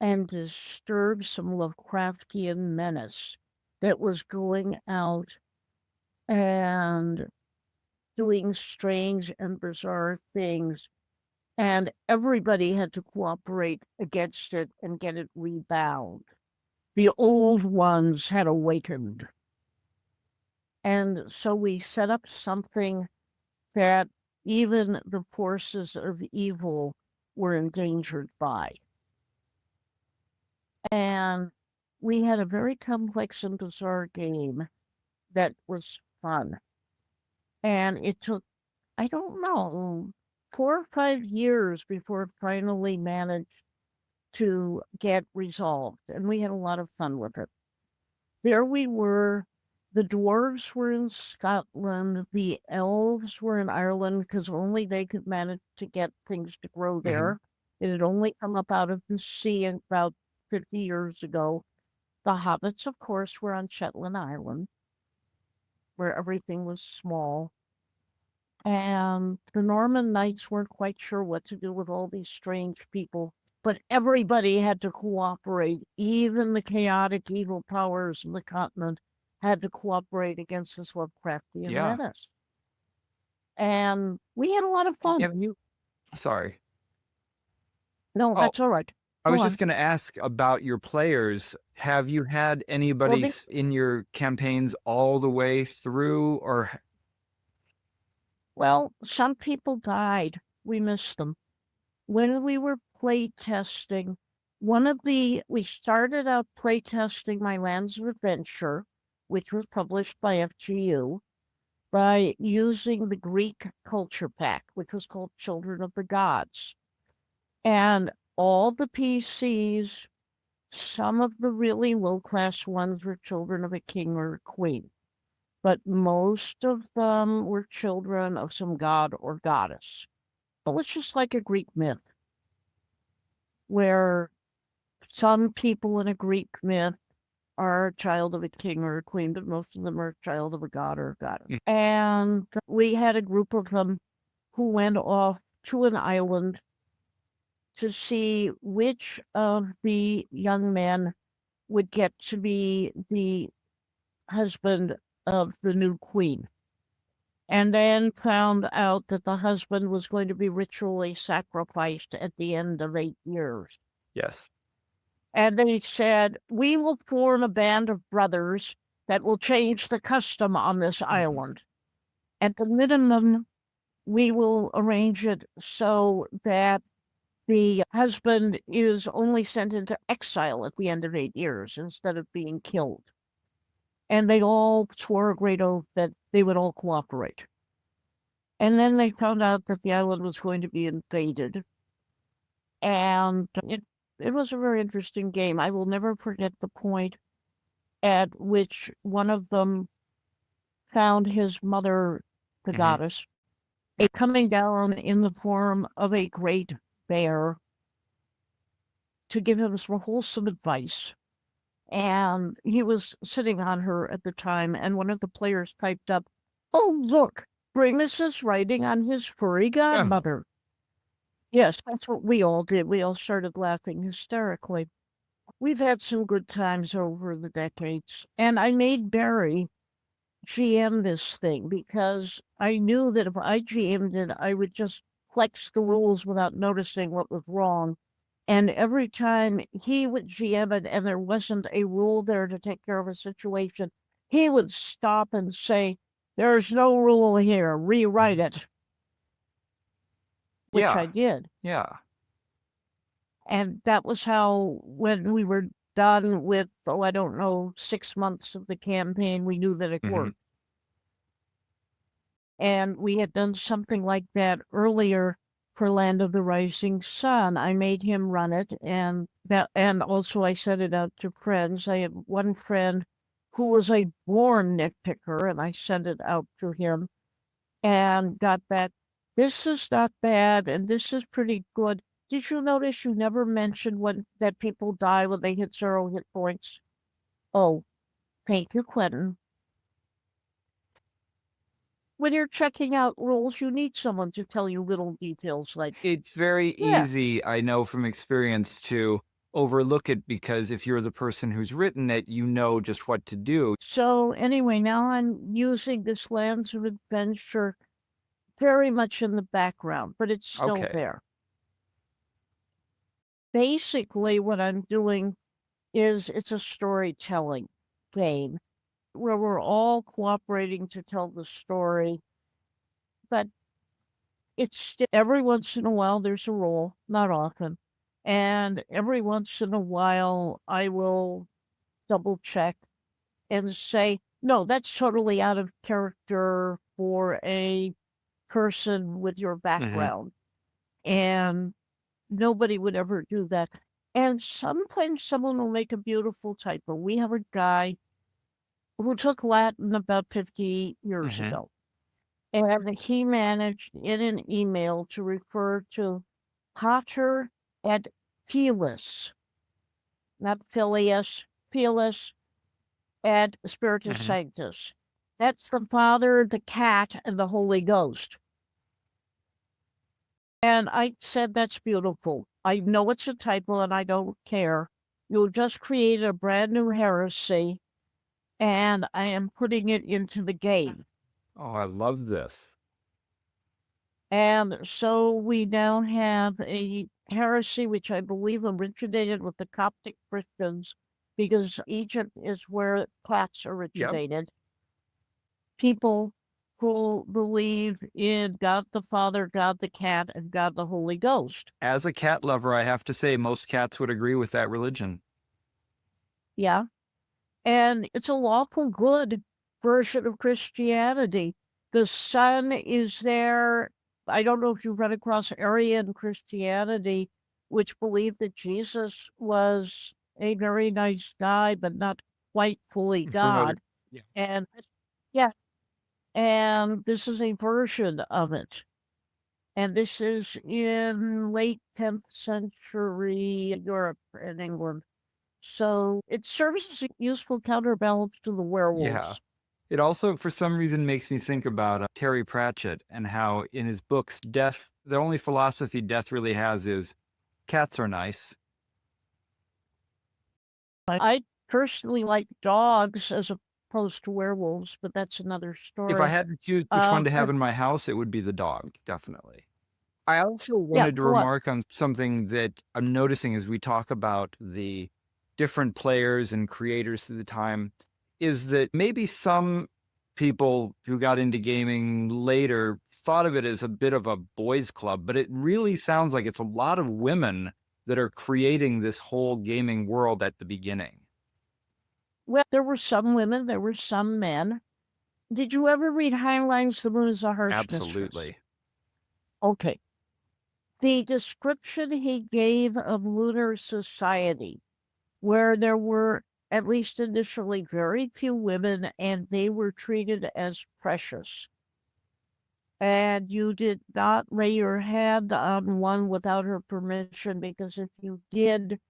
C: and disturb some Lovecraftian menace that was going out and doing strange and bizarre things. And everybody had to cooperate against it and get it rebound. The old ones had awakened. And so we set up something that even the forces of evil were endangered by. And we had a very complex and bizarre game that was fun. And it took, I don't know, 4 or 5 years before it finally managed to get resolved. And we had a lot of fun with it. There we were. The dwarves were in Scotland. The elves were in Ireland because only they could manage to get things to grow there. It had only come up out of the sea about 50 years ago. The hobbits, of course, were on Shetland Island, where everything was small. And the Norman knights weren't quite sure what to do with all these strange people. But everybody had to cooperate. Even the chaotic evil powers of the continent had to cooperate against this Lovecraftian
D: Yeah.
C: menace. And we had a lot of fun.
D: Yeah, sorry.
C: No,
D: Oh,
C: that's all right.
D: I
C: Go
D: was
C: on.
D: just going to ask about your players. Have you had anybody in your campaigns all the way through, or
C: Well, some people died. We missed them. When we were play testing, we started out play testing my Lands of Adventure, which was published by FGU, by using the Greek culture pack, which was called Children of the Gods. And all the PCs, some of the really low-class ones were children of a king or a queen, but most of them were children of some god or goddess. But it's just like a Greek myth, where some people in a Greek myth are a child of a king or a queen, but most of them are a child of a god or a goddess. And we had a group of them who went off to an island to see which of the young men would get to be the husband of the new queen. And then found out that the husband was going to be ritually sacrificed at the end of 8 years.
D: yes?
C: And they said, we will form a band of brothers that will change the custom on this island. At the minimum, we will arrange it so that the husband is only sent into exile at the end of 8 years instead of being killed. And they all swore a great oath that they would all cooperate. And then they found out that the island was going to be invaded. And it was a very interesting game. I will never forget the point at which one of them found his mother, the goddess, coming down in the form of a great bear to give him some wholesome advice. And he was sitting on her at the time, and one of the players piped up, "Oh, look, Primus is riding on his furry godmother." Yes, that's what we all did. We all started laughing hysterically. We've had some good times over the decades, and I made Barry GM this thing because I knew that if I GM'd it, I would just flex the rules without noticing what was wrong. And every time he would GM it and there wasn't a rule there to take care of a situation, he would stop and say, "There's no rule here, rewrite it." Which I did.
D: Yeah.
C: And that was how, when we were done with, 6 months of the campaign, we knew that it worked. And we had done something like that earlier for Land of the Rising Sun. I made him run it, and also I sent it out to friends. I had one friend who was a born nitpicker, and I sent it out to him and got back, "This is not bad, and this is pretty good. Did you notice you never mentioned that people die when they hit 0 hit points?" "Oh, thank you, Quentin." When you're checking out rules, you need someone to tell you little details like,
D: It's very easy, I know from experience, to overlook it because if you're the person who's written it, you know just what to do.
C: So anyway, now I'm using this Lands of Adventure very much in the background, but it's still there. Basically, what I'm doing is it's a storytelling game where we're all cooperating to tell the story, but it's still, every once in a while there's a roll, not often, and every once in a while I will double check and say, "No, that's totally out of character for a person with your background." And nobody would ever do that. And sometimes someone will make a beautiful typo. We have a guy who took Latin about 50 years ago, and he managed in an email to refer to Pater and Pelis, not Phileas, Pelis, and Spiritus
D: Mhm.
C: Sanctus. That's the Father, the Cat, and the Holy Ghost. And I said, that's beautiful. I know it's a typo and I don't care. You'll just create a brand new heresy, and I am putting it into the game.
D: Oh, I love this.
C: And so we now have a heresy, which I believe originated with the Coptic Christians, because Egypt is where Copts originated. People who believe in God the Father, God the Cat, and God the Holy Ghost.
D: As a cat lover, I have to say most cats would agree with that religion.
C: Yeah. And it's a lawful good version of Christianity. The sun is there. I don't know if you've run across Arian Christianity, which believed that Jesus was a very nice guy, but not quite fully
D: Familiar.
C: God.
D: Yeah.
C: And yeah, and this is a version of it. And this is in late 10th century Europe and England. So it serves as a useful counterbalance to the
D: Yeah.
C: werewolves.
D: It also, for some reason, makes me think about Terry Pratchett and how in his books, death, the only philosophy death really has is cats are nice.
C: I personally like dogs as opposed to werewolves, but that's another story.
D: If I had to choose which one to have
C: but
D: in my house, it would be the dog, definitely. I also
C: yeah,
D: wanted to
C: go on.
D: remark on something that I'm noticing as we talk about the different players and creators through the time, is that maybe some people who got into gaming later thought of it as a bit of a boys' club, but it really sounds like it's a lot of women that are creating this whole gaming world at the beginning.
C: Well, there were some women, there were some men. Did you ever read Heinlein's The Moon is a Harsh Mistress?
D: Absolutely.
C: Okay. The description he gave of lunar society, where there were at least initially very few women and they were treated as precious. And you did not lay your hand on one without her permission, because if you did,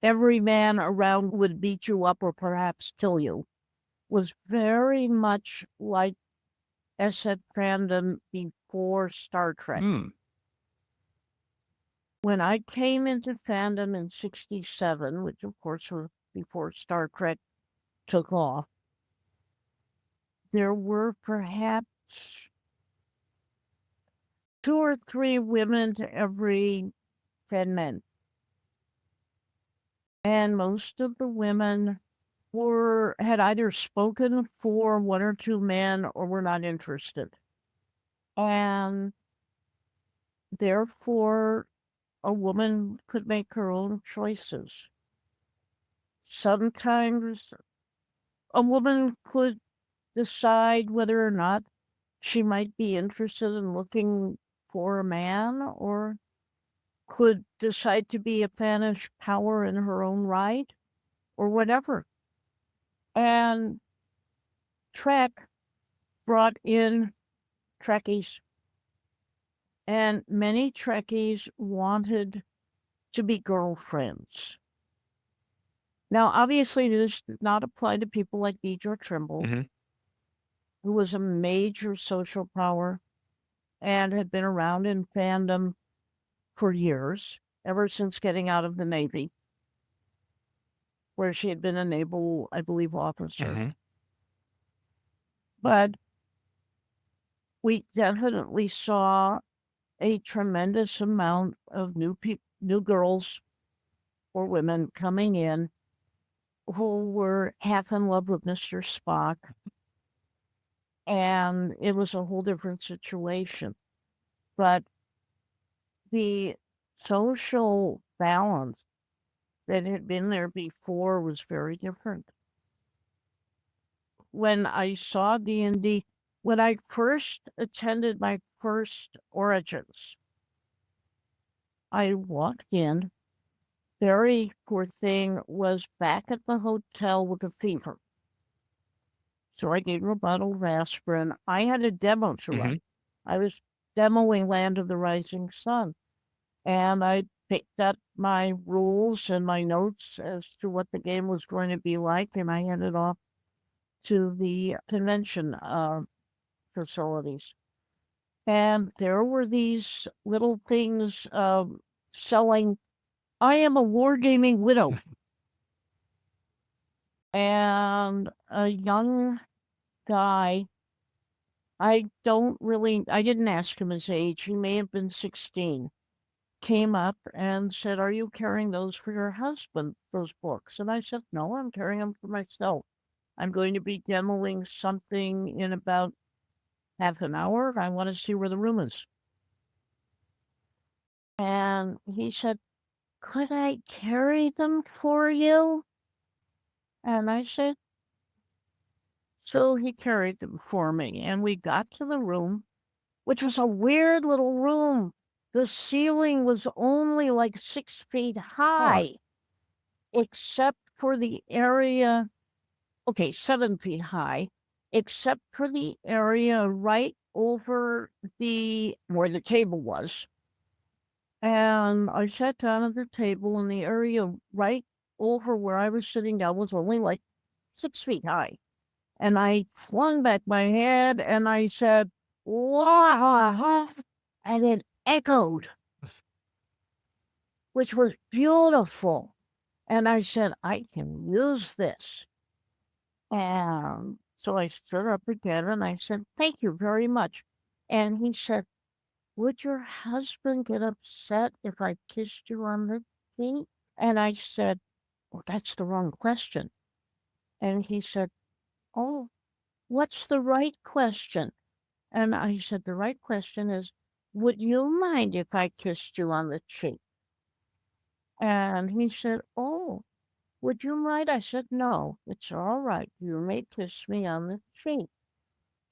C: every man around would beat you up or perhaps kill you. Was very much like SF fandom before Star Trek. When I came into fandom in 67, which of course was before Star Trek took off, there were perhaps 2 or 3 women to every 10 men. And most of the women had either spoken for 1 or 2 men or were not interested. And therefore, a woman could make her own choices. Sometimes a woman could decide whether or not she might be interested in looking for a man, or could decide to be a Spanish power in her own right, or whatever. And Trek brought in Trekkies, and many Trekkies wanted to be girlfriends. Now, obviously, this did not apply to people like Deidre Trimble, who was a major social power and had been around in fandom for years, ever since getting out of the Navy, where she had been a naval, I believe, officer. But we definitely saw a tremendous amount of new girls or women coming in who were half in love with Mr. Spock. And it was a whole different situation. But the social balance that had been there before was very different. When I saw D&D, when I first attended my first Origins, I walked in, very poor thing, was back at the hotel with a fever. So I gave her a bottle of aspirin. I had a demo to run. I was demoing Land of the Rising Sun. And I picked up my rules and my notes as to what the game was going to be like, and I headed off to the convention facilities. And there were these little things selling, I am a wargaming widow. And a young guy, I didn't ask him his age, he may have been 16, came up and said, "Are you carrying those for your husband, those books?" And I said, "No, I'm carrying them for myself. I'm going to be demoing something in about half an hour. I want to see where the room is." And he said, "Could I carry them for you?" And I said, so he carried them for me. And we got to the room, which was a weird little room. The ceiling was only like 6 feet high, except for the area, 7 feet high, except for the area right over where the table was. And I sat down at the table, and the area right over where I was sitting down was only like 6 feet high. And I flung back my head and I said, "Wow!" And it echoed, which was beautiful. And I said, "I can use this." And so I stood up again and I said, "Thank you very much." And he said, "Would your husband get upset if I kissed you on the cheek?" And I said, "Well, that's the wrong question." And he said, "Oh, what's the right question?" And I said, "The right question is, would you mind if I kissed you on the cheek?" And he said, "Oh, would you mind?" I said, "No, it's all right. You may kiss me on the cheek."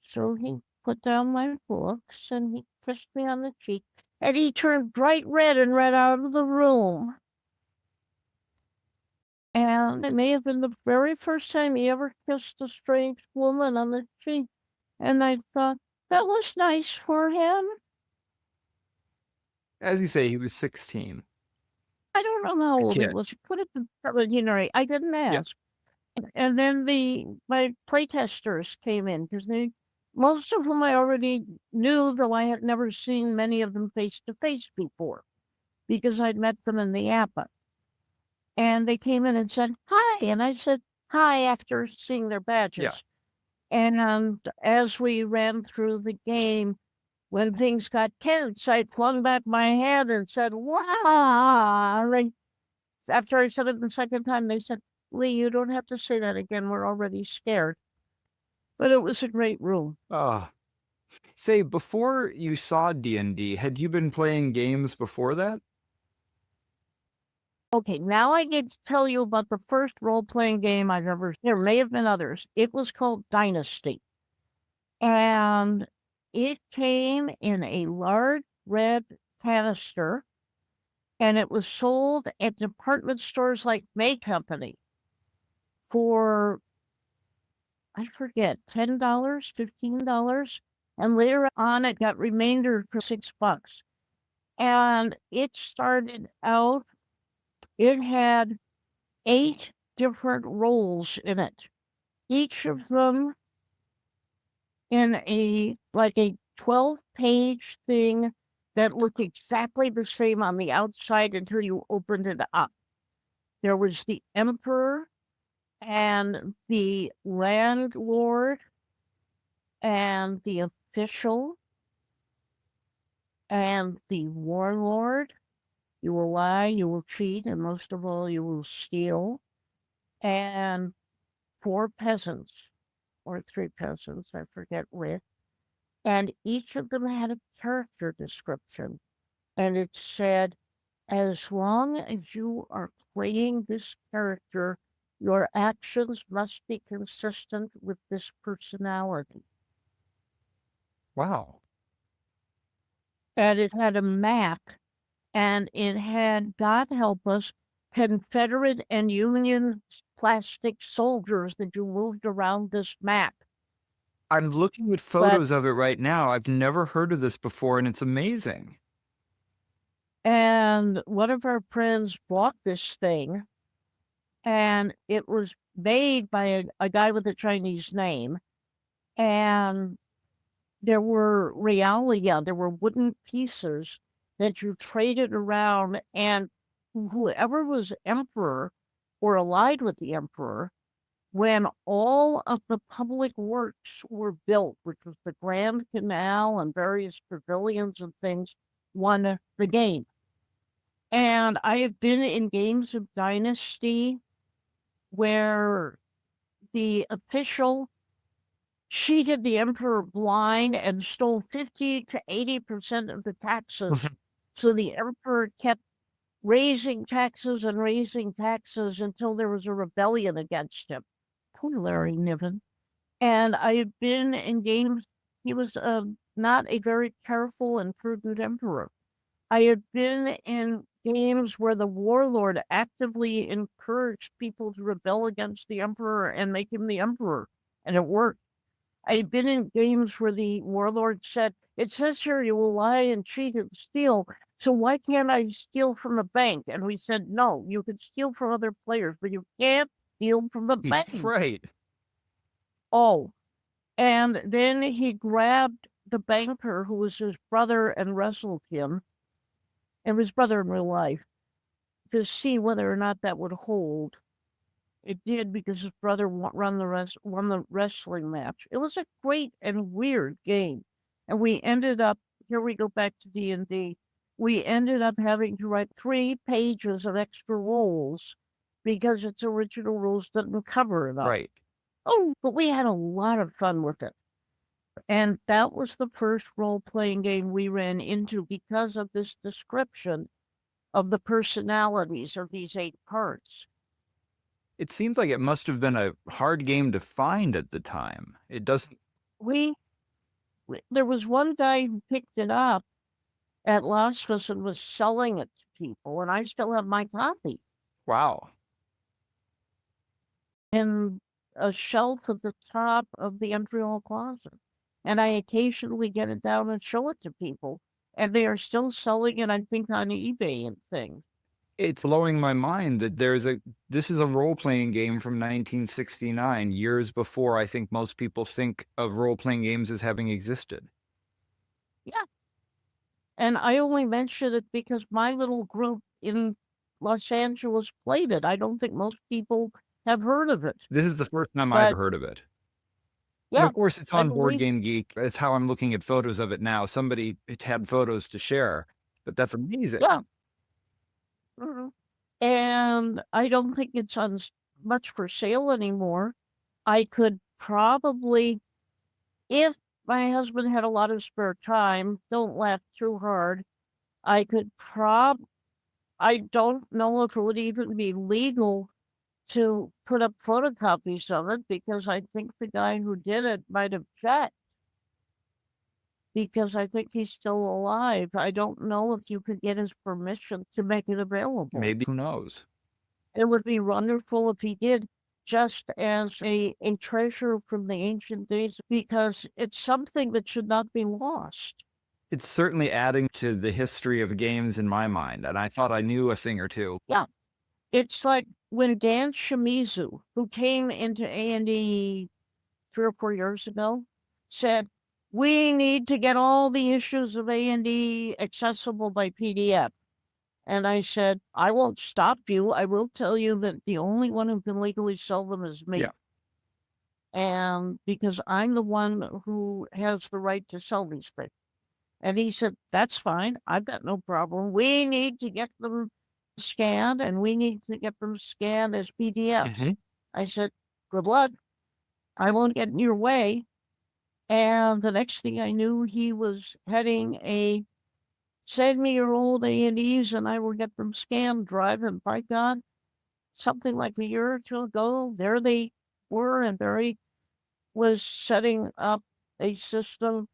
C: So he put down my books and he kissed me on the cheek, and he turned bright red and ran out of the room. And it may have been the very first time he ever kissed a strange woman on the cheek. And I thought, that was nice for him.
D: As you say, he was 16.
C: I don't know how old he
D: kid.
C: was. He could have been 17 or 8. I didn't ask. And then my playtesters came in because most of whom I already knew, though I had never seen many of them face to face before because I'd met them in the APA. And they came in and said, "Hi." And I said, "Hi," after seeing their badges. And as we ran through the game, when things got tense, I flung back my head and said, "Wow." And after I said it the second time, they said, "Lee, you don't have to say that again. We're already scared." But it was a great room.
D: Say, before you saw D&D, had you been playing games before that?
C: Okay, now I get to tell you about the first role-playing game I've ever. There may have been others. It was called Dynasty. And it came in a large red canister, and it was sold at department stores like May Company for, I forget, $10, $15. And later on, it got remaindered for $6. And it started out, it had 8 different roles in it, each of them in a 12-page thing that looked exactly the same on the outside until you opened it up. There was the emperor and the landlord and the official and the warlord. You will lie, you will cheat, and most of all, you will steal. And 4 peasants, or 3 peasants, I forget which. And each of them had a character description. And it said, as long as you are playing this character, your actions must be consistent with this personality.
D: Wow.
C: And it had a map, and it had, God help us, Confederate and Union plastic soldiers that you moved around this map.
D: I'm looking at photos of it right now. I've never heard of this before, and it's amazing.
C: And one of our friends bought this thing, and it was made by a guy with a Chinese name. And there were realia, there were wooden pieces that you traded around, and whoever was emperor or allied with the emperor, when all of the public works were built, which was the Grand Canal and various pavilions and things, won the game. And I have been in games of Dynasty where the official cheated the emperor blind and stole 50 to 80% of the taxes. So the emperor kept raising taxes and raising taxes until there was a rebellion against him. Poor Larry Niven. And I have been in games, he was not a very careful and prudent emperor. I have been in games where the warlord actively encouraged people to rebel against the emperor and make him the emperor, and it worked. I've been in games where the warlord said, it says here you will lie and cheat and steal, so why can't I steal from a bank? And we said, no, you can steal from other players, but you can't steal from a bank.
D: Right.
C: Oh, and then he grabbed the banker who was his brother and wrestled him, and his brother in real life, to see whether or not that would hold. It did, because his brother won the wrestling match. It was a great and weird game. And we ended up, here we go back to D&D, we ended up having to write 3 pages of extra rules because its original rules didn't cover enough.
D: Right.
C: Oh, but we had a lot of fun with it. And that was the first role-playing game we ran into because of this description of the personalities of these 8 parts.
D: It seems like it must have been a hard game to find at the time. It doesn't.
C: There was one guy who picked it up at Las Vegas and was selling it to people, and I still have my copy
D: Wow.
C: in a shelf at the top of the entry hall closet. And I occasionally get it down and show it to people, and they are still selling it, I think, on eBay and things.
D: It's blowing my mind that this is a role-playing game from 1969, years before I think most people think of role-playing games as having existed.
C: Yeah. And I only mention it because my little group in Los Angeles played it. I don't think most people have heard of it.
D: This is the first time I've heard of it.
C: Yeah.
D: And of course, it's on Board
C: believe-
D: Game Geek. That's how I'm looking at photos of it now. Somebody had photos to share, but that's amazing.
C: Yeah. Mhm. And I don't think it's on much for sale anymore. I could probably, if my husband had a lot of spare time, don't laugh too hard, I could I don't know if it would even be legal to put up photocopies of it, because I think the guy who did it might object, because I think he's still alive. I don't know if you could get his permission to make it available.
D: Maybe, who knows?
C: It would be wonderful if he did, just as a treasure from the ancient days, because it's something that should not be lost.
D: It's certainly adding to the history of games in my mind, and I thought I knew a thing or two.
C: Yeah. It's like when Dan Shimizu, who came into A&E 3 or 4 years ago, said, we need to get all the issues of A&E accessible by PDF. And I said, I won't stop you. I will tell you that the only one who can legally sell them is me.
D: Yeah.
C: And because I'm the one who has the right to sell these things. And he said, that's fine. I've got no problem. We need to get them scanned, and we need to get them scanned as PDFs.
D: Mhm.
C: I said, good luck. I won't get in your way. And the next thing I knew, he was heading a 70-year-old A&Es, and I would get them scanned, driving. By God, something like a year or 2 ago, there they were, and Barry was setting up a system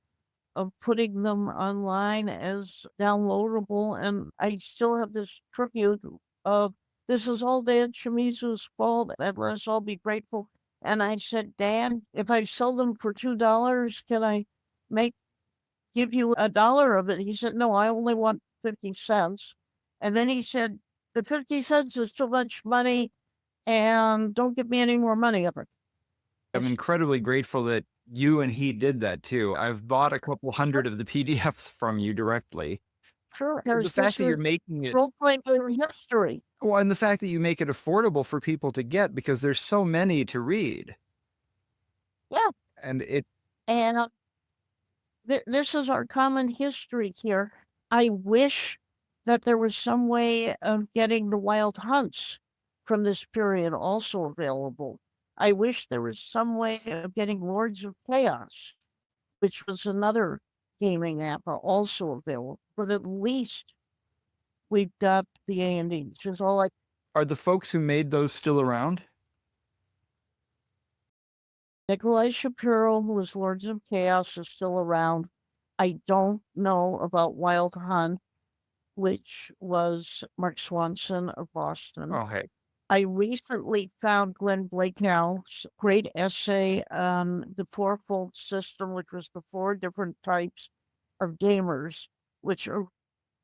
C: of putting them online as downloadable. And I still have this tribute of, this is all Dan Shimizu's fault, and let's all be grateful. And I said, Dan, if I sell them for $2, can I give you $1 of it? He said, no, I only want 50 cents. And then he said, the 50 cents is too much money and don't give me any more money of it.
D: I'm incredibly grateful that you and he did that too. I've bought a couple hundred of the PDFs from you directly.
C: Sure.
D: The fact that you're making it,
C: role-playing history.
D: well, and the fact that you make it affordable for people to get, because there's so many to read.
C: Yeah.
D: And it,
C: And this is our common history here. I wish that there was some way of getting the Wild Hunts from this period also available. I wish there was some way of getting Lords of Chaos, which was another gaming app, also available. But at least we've got the A&D, which is all
D: are the folks who made those still around?
C: Nikolai Shapiro, who was Lords of Chaos, is still around. I don't know about Wild Hunt, which was Mark Swanson of Boston.
D: Oh, hey.
C: I recently found Glenn Blakehouse's great essay on the fourfold system, which was the 4 different types of gamers, which are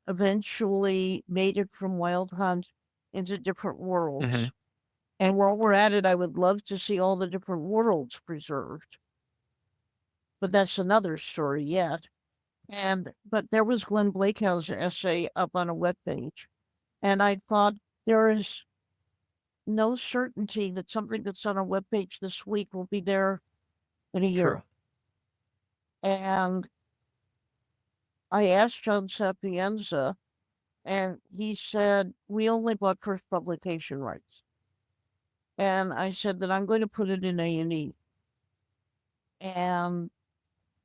C: eventually made it from Wild Hunt into different worlds.
D: Mm-hmm.
C: And while we're at it, I would love to see all the different worlds preserved. But that's another story yet. But there was Glenn Blakehouse's essay up on a webpage. And I thought, there is no certainty that something that's on a webpage this week will be there in a year.
D: True.
C: And I asked John Sapienza, and he said, we only bought first publication rights. And I said that I'm going to put it in A&E. And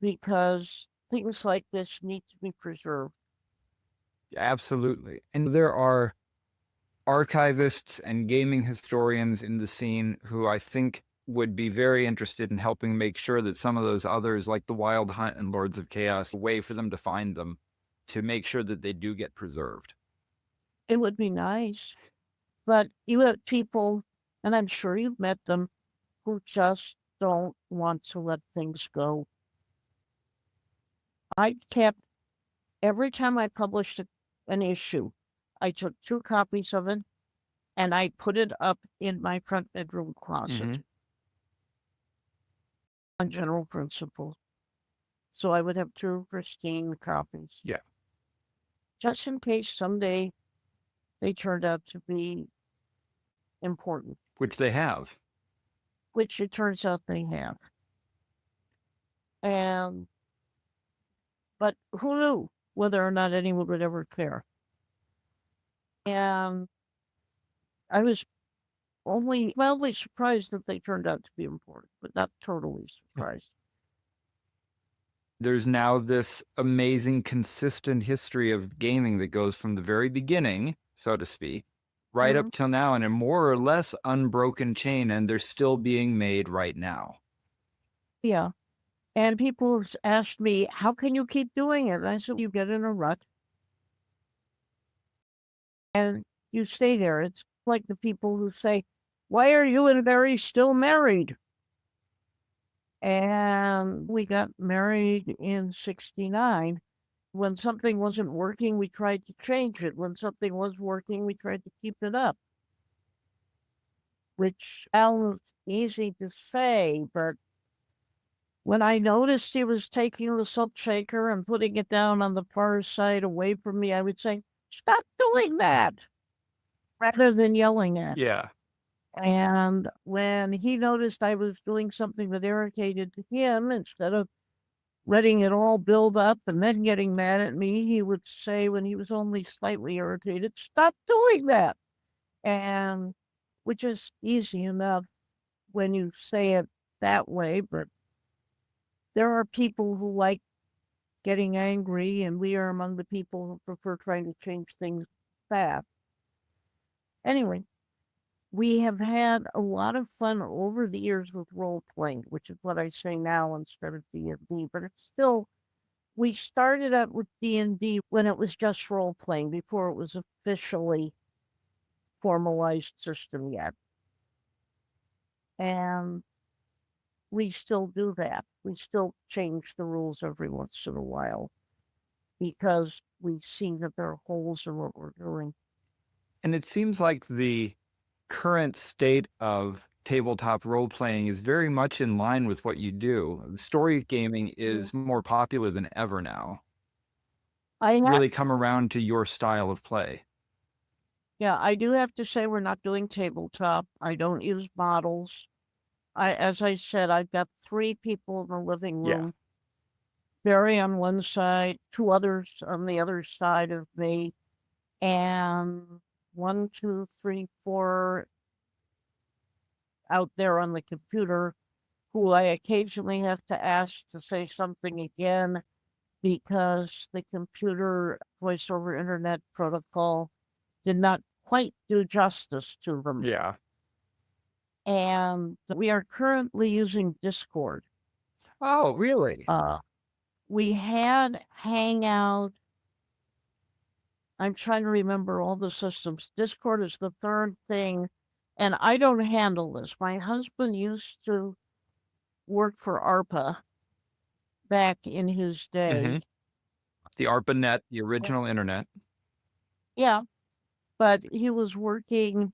C: because things like this need to be preserved.
D: Absolutely. And there are archivists and gaming historians in the scene who I think would be very interested in helping make sure that some of those others, like the Wild Hunt and Lords of Chaos, a way for them to find them, to make sure that they do get preserved.
C: It would be nice. But you have people, and I'm sure you've met them, who just don't want to let things go. Every time I published an issue, I took 2 copies of it and I put it up in my front bedroom closet on general principles. So I would have 2 pristine copies.
D: Yeah.
C: Just in case someday they turned out to be important.
D: Which they have.
C: Which it turns out they have. But who knew whether or not anyone would ever care? And I was only mildly surprised that they turned out to be important, but not totally surprised.
D: There's now this amazing, consistent history of gaming that goes from the very beginning, so to speak, right up till now in a more or less unbroken chain, and they're still being made right now.
C: Yeah. And people have asked me, how can you keep doing it? And I said, you get in a rut and you stay there. It's like the people who say, why are you and Barry still married? And we got married in 1969. When something wasn't working, we tried to change it. When something was working, we tried to keep it up. Which sounds easy to say, but when I noticed he was taking the salt shaker and putting it down on the far side away from me, I would say, stop doing that, rather than yelling at him.
D: Yeah.
C: And when he noticed I was doing something that irritated him, instead of letting it all build up and then getting mad at me, he would say, when he was only slightly irritated, stop doing that. And which is easy enough when you say it that way, but there are people who like getting angry, and we are among the people who prefer trying to change things fast. Anyway, we have had a lot of fun over the years with role-playing, which is what I say now instead of D&D, but it's still, we started out with D&D when it was just role-playing, before it was officially formalized system yet. And we still do that. We still change the rules every once in a while because we see that there are holes in what we're doing.
D: And it seems like the current state of tabletop role playing is very much in line with what you do. Story gaming is more popular than ever now.
C: I have,
D: Really come around to your style of play.
C: yeah, I do have to say we're not doing tabletop. I don't use models. As I said, I've got 3 people in the living
D: Yeah.
C: room. Barry on one side, 2 others on the other side of me, and 1, 2, 3, 4 out there on the computer, who I occasionally have to ask to say something again because the computer voice over internet protocol did not quite do justice to them.
D: Yeah.
C: And we are currently using Discord.
D: Oh, really?
C: We had Hangout. I'm trying to remember all the systems. Discord is the 3rd thing, and I don't handle this. My husband used to work for ARPA back in his day.
D: The ARPANET, the original internet.
C: Yeah, but he was working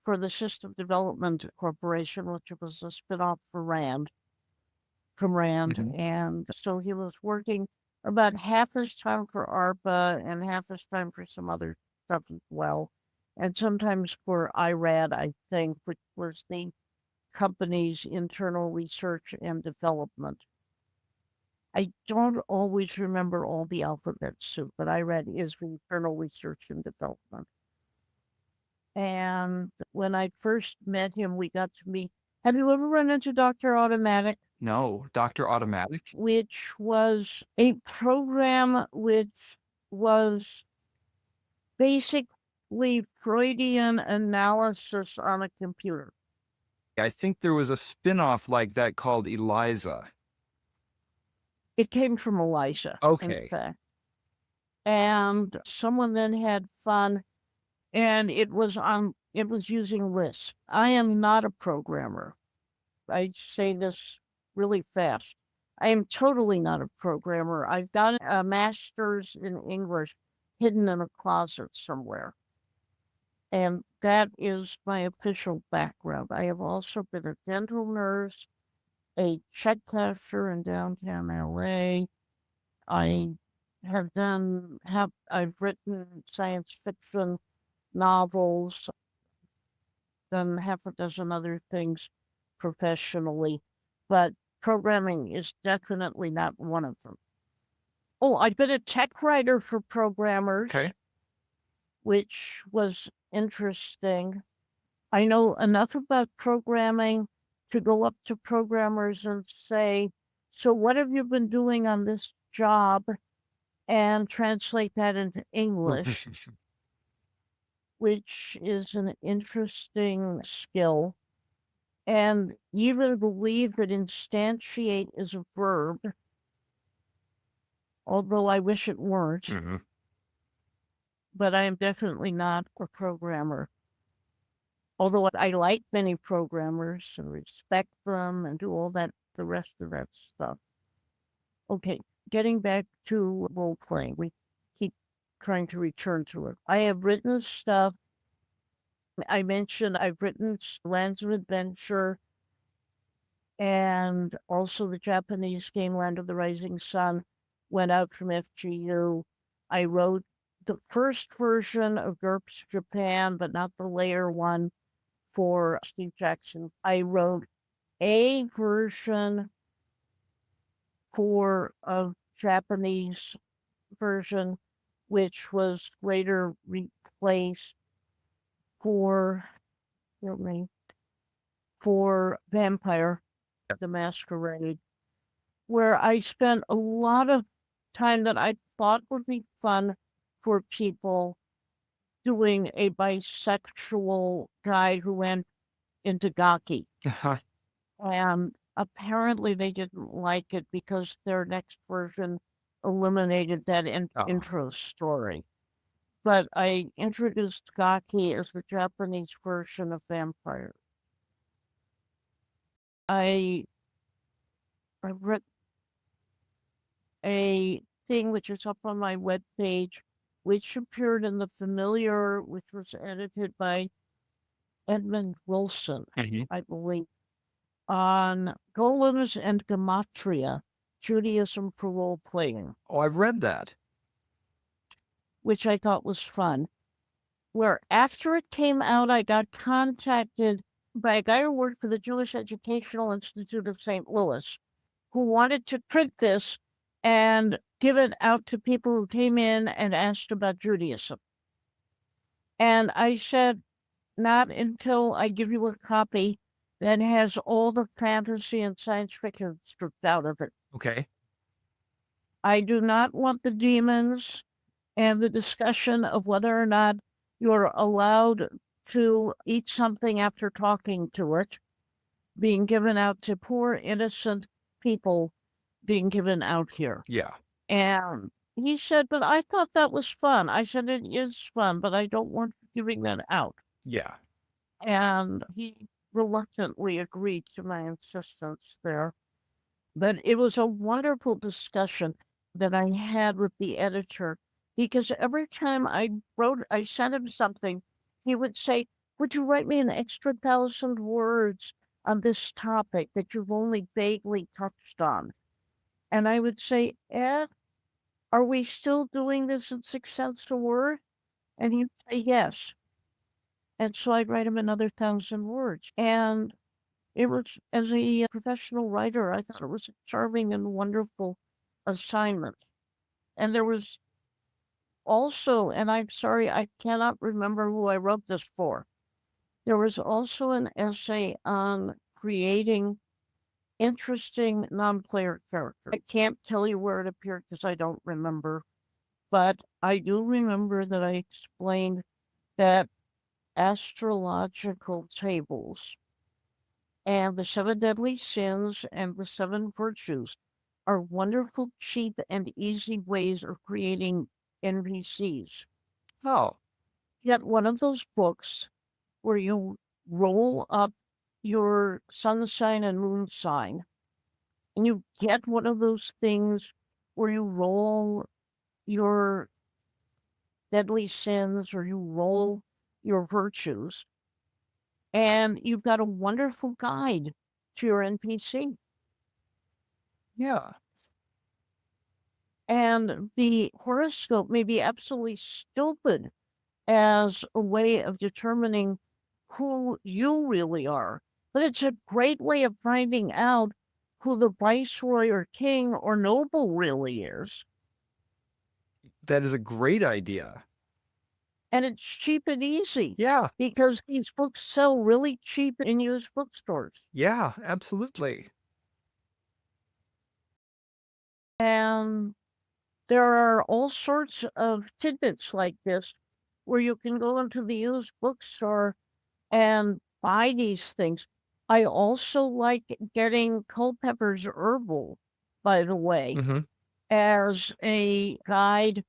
C: for the System Development Corporation, which was a spinoff for RAND, from RAND. And so he was working about half his time for ARPA and half his time for some other stuff as well. And sometimes for IRAD, I think, which was the company's internal research and development. I don't always remember all the alphabets too, but IRAD is the internal research and development. And when I first met him, we got to meet. Have you ever run into Dr. Automatic?
D: No, Dr. Automatic.
C: Which was a program which was basically Freudian analysis on a computer.
D: I think there was a spin-off like that called Eliza.
C: It came from Elijah.
D: Okay.
C: In fact. And someone then had fun, and it was using Lisp. I am not a programmer. I say this really fast. I am totally not a programmer. I've got a master's in English hidden in a closet somewhere. And that is my official background. I have also been a dental nurse, a check cashier in downtown LA. I've written science fiction novels, done half a dozen other things professionally, but programming is definitely not one of them. Oh, I've been a tech writer for programmers, which was interesting. I know enough about programming to go up to programmers and say, so what have you been doing on this job? And translate that into English, which is an interesting skill. And even believe that instantiate is a verb, although I wish it weren't. But I am definitely not a programmer. Although I like many programmers and respect them and do all that, the rest of that stuff. Okay, getting back to role playing, we keep trying to return to it. I have written stuff. I mentioned I've written Lands of Adventure and also the Japanese game Land of the Rising Sun went out from FGU. I wrote the first version of GURPS Japan, but not the later one for Steve Jackson. I wrote a version for a Japanese version, which was later replaced for Vampire the Masquerade, where I spent a lot of time that I thought would be fun for people doing a bisexual guy who went into Gaki. And apparently they didn't like it because their next version eliminated that intro story. But I introduced Gaki as the Japanese version of Vampire. I read a thing which is up on my webpage which appeared in The Familiar, which was edited by Edmund Wilson, I believe, on golems and gematria, Judaism for role-playing,
D: Oh, I've read that.
C: which I thought was fun. Where after it came out, I got contacted by a guy who worked for the Jewish Educational Institute of St. Louis, who wanted to print this and give it out to people who came in and asked about Judaism. And I said, not until I give you a copy that has all the fantasy and science fiction stripped out of it.
D: Okay.
C: I do not want the demons and the discussion of whether or not you're allowed to eat something after talking to it being given out to poor, innocent people being given out here.
D: Yeah.
C: And he said, but I thought that was fun. I said, it is fun, but I don't want you giving that out.
D: Yeah.
C: And he reluctantly agreed to my insistence there. But it was a wonderful discussion that I had with the editor, because every time I sent him something, he would say, would you write me an extra 1,000 words on this topic that you've only vaguely touched on? And I would say, Ed, are we still doing this at 6 cents a word? And he'd say, yes. And so I'd write him another 1,000 words. And it was, as a professional writer, I thought it was a charming and wonderful assignment. And there was also, and I'm sorry, I cannot remember who I wrote this for. There was also an essay on creating interesting non-player characters. I can't tell you where it appeared because I don't remember, but I do remember that I explained that astrological tables and the 7 deadly sins and the 7 virtues are wonderful, cheap, and easy ways of creating NPCs.
D: Oh.
C: Get one of those books where you roll up your sun sign and moon sign, and you get one of those things where you roll your deadly sins or you roll your virtues, and you've got a wonderful guide to your NPC.
D: Yeah.
C: And the horoscope may be absolutely stupid as a way of determining who you really are, but it's a great way of finding out who the viceroy or king or noble really is.
D: That is a great idea.
C: And it's cheap and easy.
D: Yeah.
C: Because these books sell really cheap in used bookstores.
D: Yeah, absolutely.
C: And there are all sorts of tidbits like this where you can go into the used bookstore and buy these things. I also like getting Culpepper's Herbal, by the way, as a guide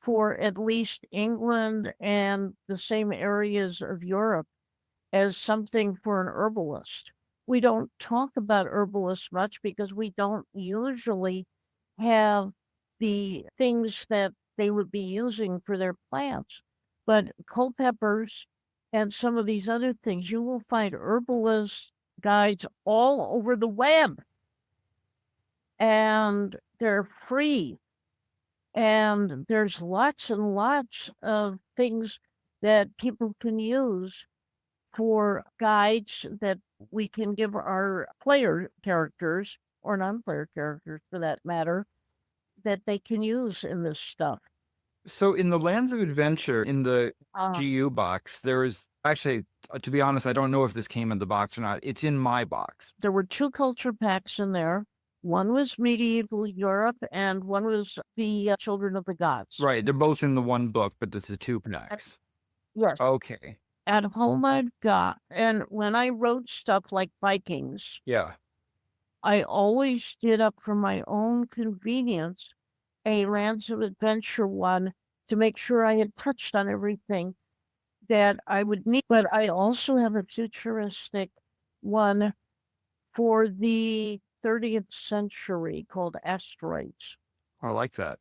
C: for at least England and the same areas of Europe as something for an herbalist. We don't talk about herbalists much because we don't usually have the things that they would be using for their plants. But Culpeppers and some of these other things, you will find herbalist guides all over the web. And they're free. And there's lots and lots of things that people can use for guides that we can give our player characters, or non-player characters for that matter, that they can use in this stuff.
D: So in the Lands of Adventure, in the GU box, there is actually, to be honest, I don't know if this came in the box or not. It's in my box.
C: There were 2 culture packs in there. One was medieval Europe, and one was the Children of the Gods.
D: Right. They're both in the one book, but it's the 2 packs.
C: Yes.
D: Okay.
C: At home I've got, and when I wrote stuff like Vikings,
D: Yeah.
C: I always did up for my own convenience a Lands of Adventure one to make sure I had touched on everything that I would need. But I also have a futuristic one for the 30th century called Asteroids.
D: I like that.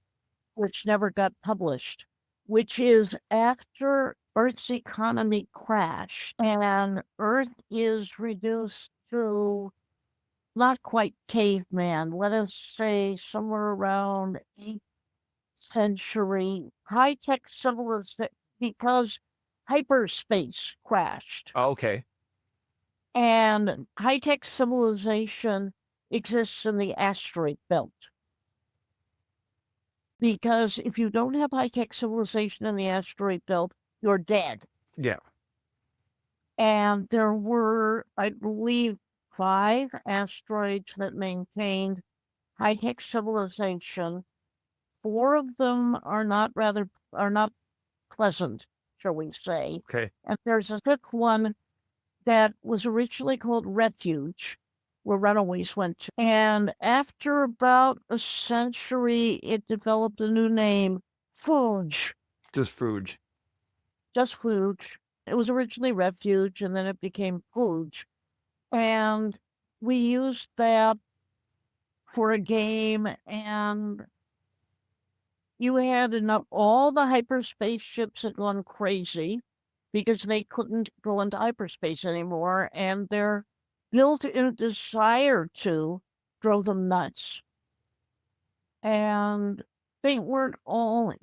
C: Which never got published. which is after Earth's economy crashed and Earth is reduced to not quite caveman, let us say somewhere around 8th century, high-tech civilization, because hyperspace crashed.
D: Okay.
C: And high-tech civilization exists in the asteroid belt. Because if you don't have high-tech civilization in the asteroid belt, you're dead.
D: Yeah.
C: And there were, I believe, 5 asteroids that maintained high-tech civilization. 4 of them are not pleasant, shall we say.
D: Okay.
C: And there's a 5th one that was originally called Refuge, where runaways went to. And after about a century, it developed a new name, Fuge.
D: Just Fuge.
C: Just Fuge. It was originally Refuge, and then it became Fuge. And we used that for a game, and you had enough, all the hyperspace ships had gone crazy because they couldn't go into hyperspace anymore, and their built-in desire to drove them nuts. And they weren't all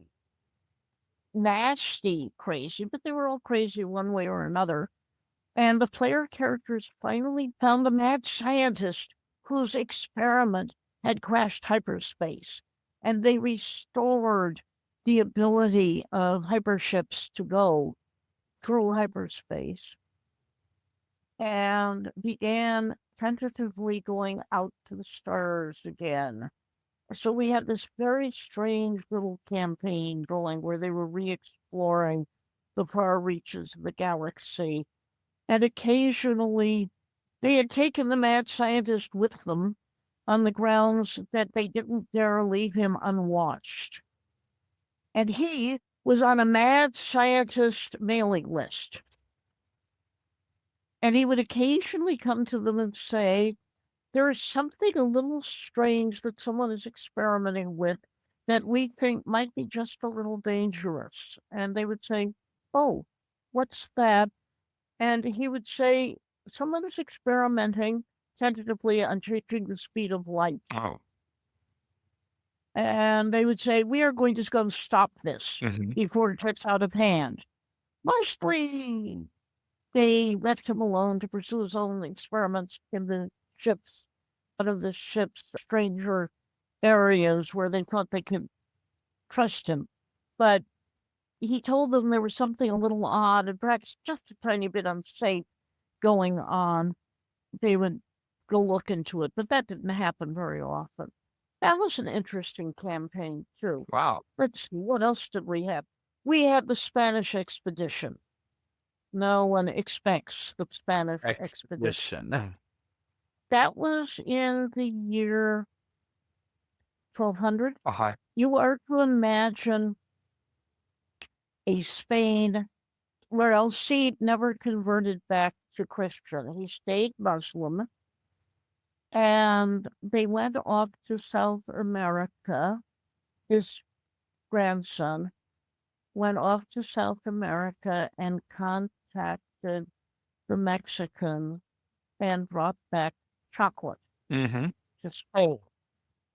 C: nasty crazy, but they were all crazy one way or another. And the player characters finally found a mad scientist whose experiment had crashed hyperspace. And they restored the ability of hyperships to go through hyperspace and began tentatively going out to the stars again. So we had this very strange little campaign going where they were re-exploring the far reaches of the galaxy. And occasionally they had taken the mad scientist with them on the grounds that they didn't dare leave him unwatched. And he was on a mad scientist mailing list. And he would occasionally come to them and say, there is something a little strange that someone is experimenting with that we think might be just a little dangerous. And they would say, oh, what's that? And he would say, someone is experimenting tentatively on reaching the speed of light.
D: Oh.
C: And they would say, we are going to go stop this
D: Mhm.
C: before it gets out of hand. Mostly they left him alone to pursue his own experiments in the ships, out of the ship's stranger areas where they thought they could trust him. But he told them there was something a little odd and perhaps just a tiny bit unsafe going on. They would go look into it, but that didn't happen very often. That was an interesting campaign, too.
D: Wow.
C: Let's see, what else did we have? We had the Spanish expedition. No one expects the Spanish expedition.
D: Expedition.
C: That was in the year 1200.
D: Uh-huh.
C: You are to imagine a Spain where El Cid never converted back to Christian. He stayed Muslim. And they went off to South America. His grandson went off to South America and contacted the Mexicans and brought back chocolate
D: Mm-hmm.
C: to Spain.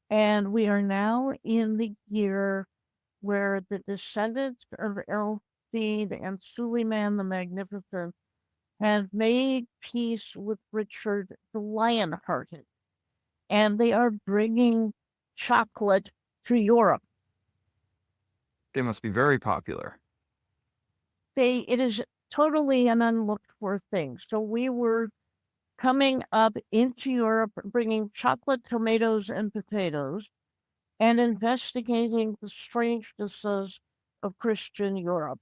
C: And we are now in the year where the descendants of El Cid and Suleiman the Magnificent have made peace with Richard the Lionhearted. And they are bringing chocolate to Europe.
D: They must be very popular.
C: It is totally an unlooked for thing. So we were coming up into Europe, bringing chocolate, tomatoes, and potatoes, and investigating the strangenesses of Christian Europe,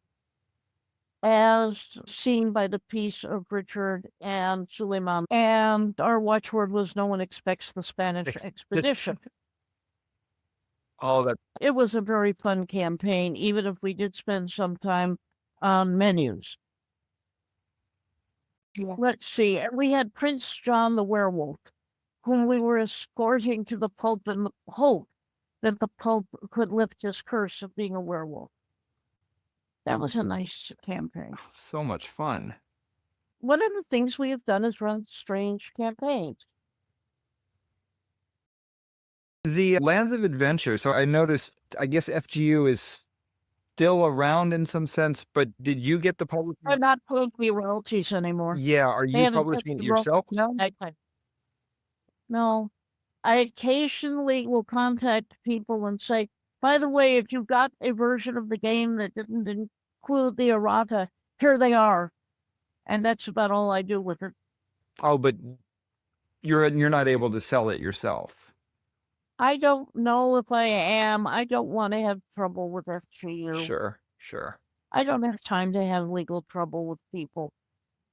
C: as seen by the peace of Richard and Suleiman. And our watchword was, no one expects the Spanish expedition.
D: Oh, that
C: It was a very fun campaign, even if we did spend some time on menus.
A: Yeah.
C: Let's see. We had Prince John the Werewolf, whom we were escorting to the Pope in the hope that the Pope could lift his curse of being a werewolf. That was a nice campaign.
D: So much fun.
C: One of the things we have done is run strange campaigns.
D: The Lands of Adventure. So I noticed, I guess FGU is still around in some sense, but did you get the publishing?
C: They're not paying me royalties anymore.
D: Yeah, are
C: They
D: you
C: haven't
D: publishing it
C: touched the royalties
D: yourself now?
C: No. I occasionally will contact people and say, by the way, if you got a version of the game that didn't include the errata, here they are. And that's about all I do with it.
D: Oh, but you're not able to sell it yourself.
C: I don't know if I am. I don't want to have trouble with FGU.
D: Sure.
C: I don't have time to have legal trouble with people.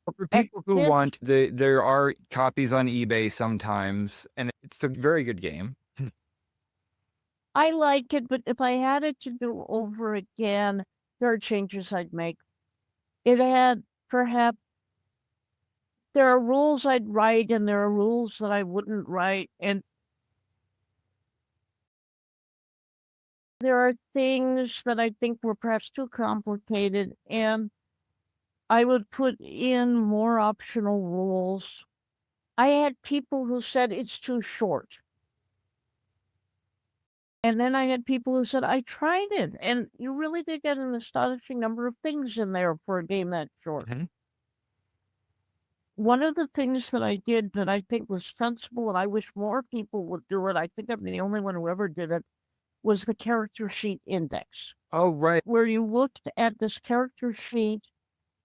D: But for people who want, there are copies on eBay sometimes, and it's a very good game.
C: I like it, but if I had it to do over again, there are changes I'd make. It had perhaps, there are rules I'd write and there are rules that I wouldn't write. And there are things that I think were perhaps too complicated, and I would put in more optional rules. I had people who said it's too short. And then I had people who said, I tried it, and you really did get an astonishing number of things in there for a game that short.
D: Mm-hmm.
C: One of the things that I did that I think was sensible, and I wish more people would do it, I think I'm the only one who ever did it, was the character sheet index.
D: Oh, right.
C: Where you looked at this character sheet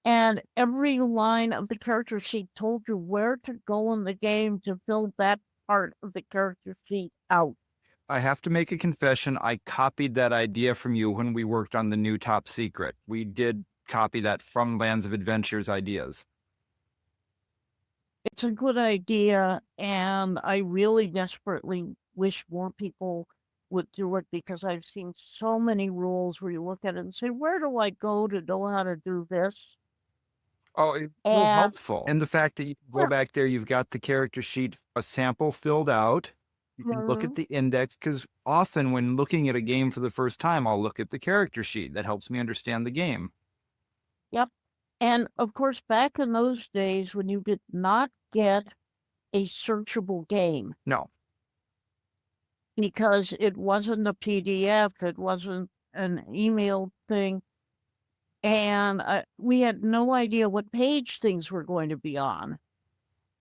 C: and every line of the character sheet told you where to go in the game to fill that part of the character sheet out.
D: I have to make a confession. I copied that idea from you when we worked on the new Top Secret. We did copy that from Lands of Adventure's ideas.
C: It's a good idea, and I really desperately wish more people would do it because I've seen so many rules where you look at it and say, where do I go to know how to do this?
D: Oh, it's so helpful. And the fact that you go back there, you've got the character sheet, a sample filled out. You can look at the index, because often when looking at a game for the first time, I'll look at the character sheet. That helps me understand the game.
C: Yep. And of course, back in those days when you did not get a searchable game.
D: No.
C: Because it wasn't a PDF, it wasn't an email thing. And we had no idea what page things were going to be on.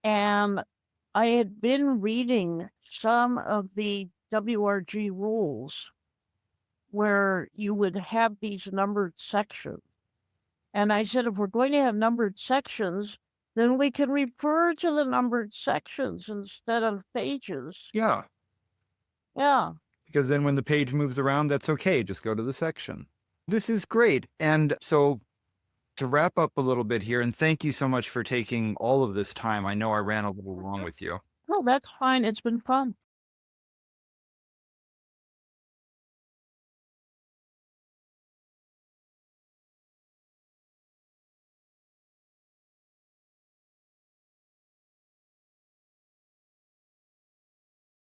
C: And I had been reading some of the WRG rules where you would have these numbered sections. And I said, if we're going to have numbered sections, then we can refer to the numbered sections instead of pages.
D: Yeah.
C: Yeah.
D: Because then when the page moves around, that's okay. Just go to the section. This is great. And so to wrap up a little bit here, and thank you so much for taking all of this time. I know I ran a little long with you.
C: Oh, that's fine. It's been fun.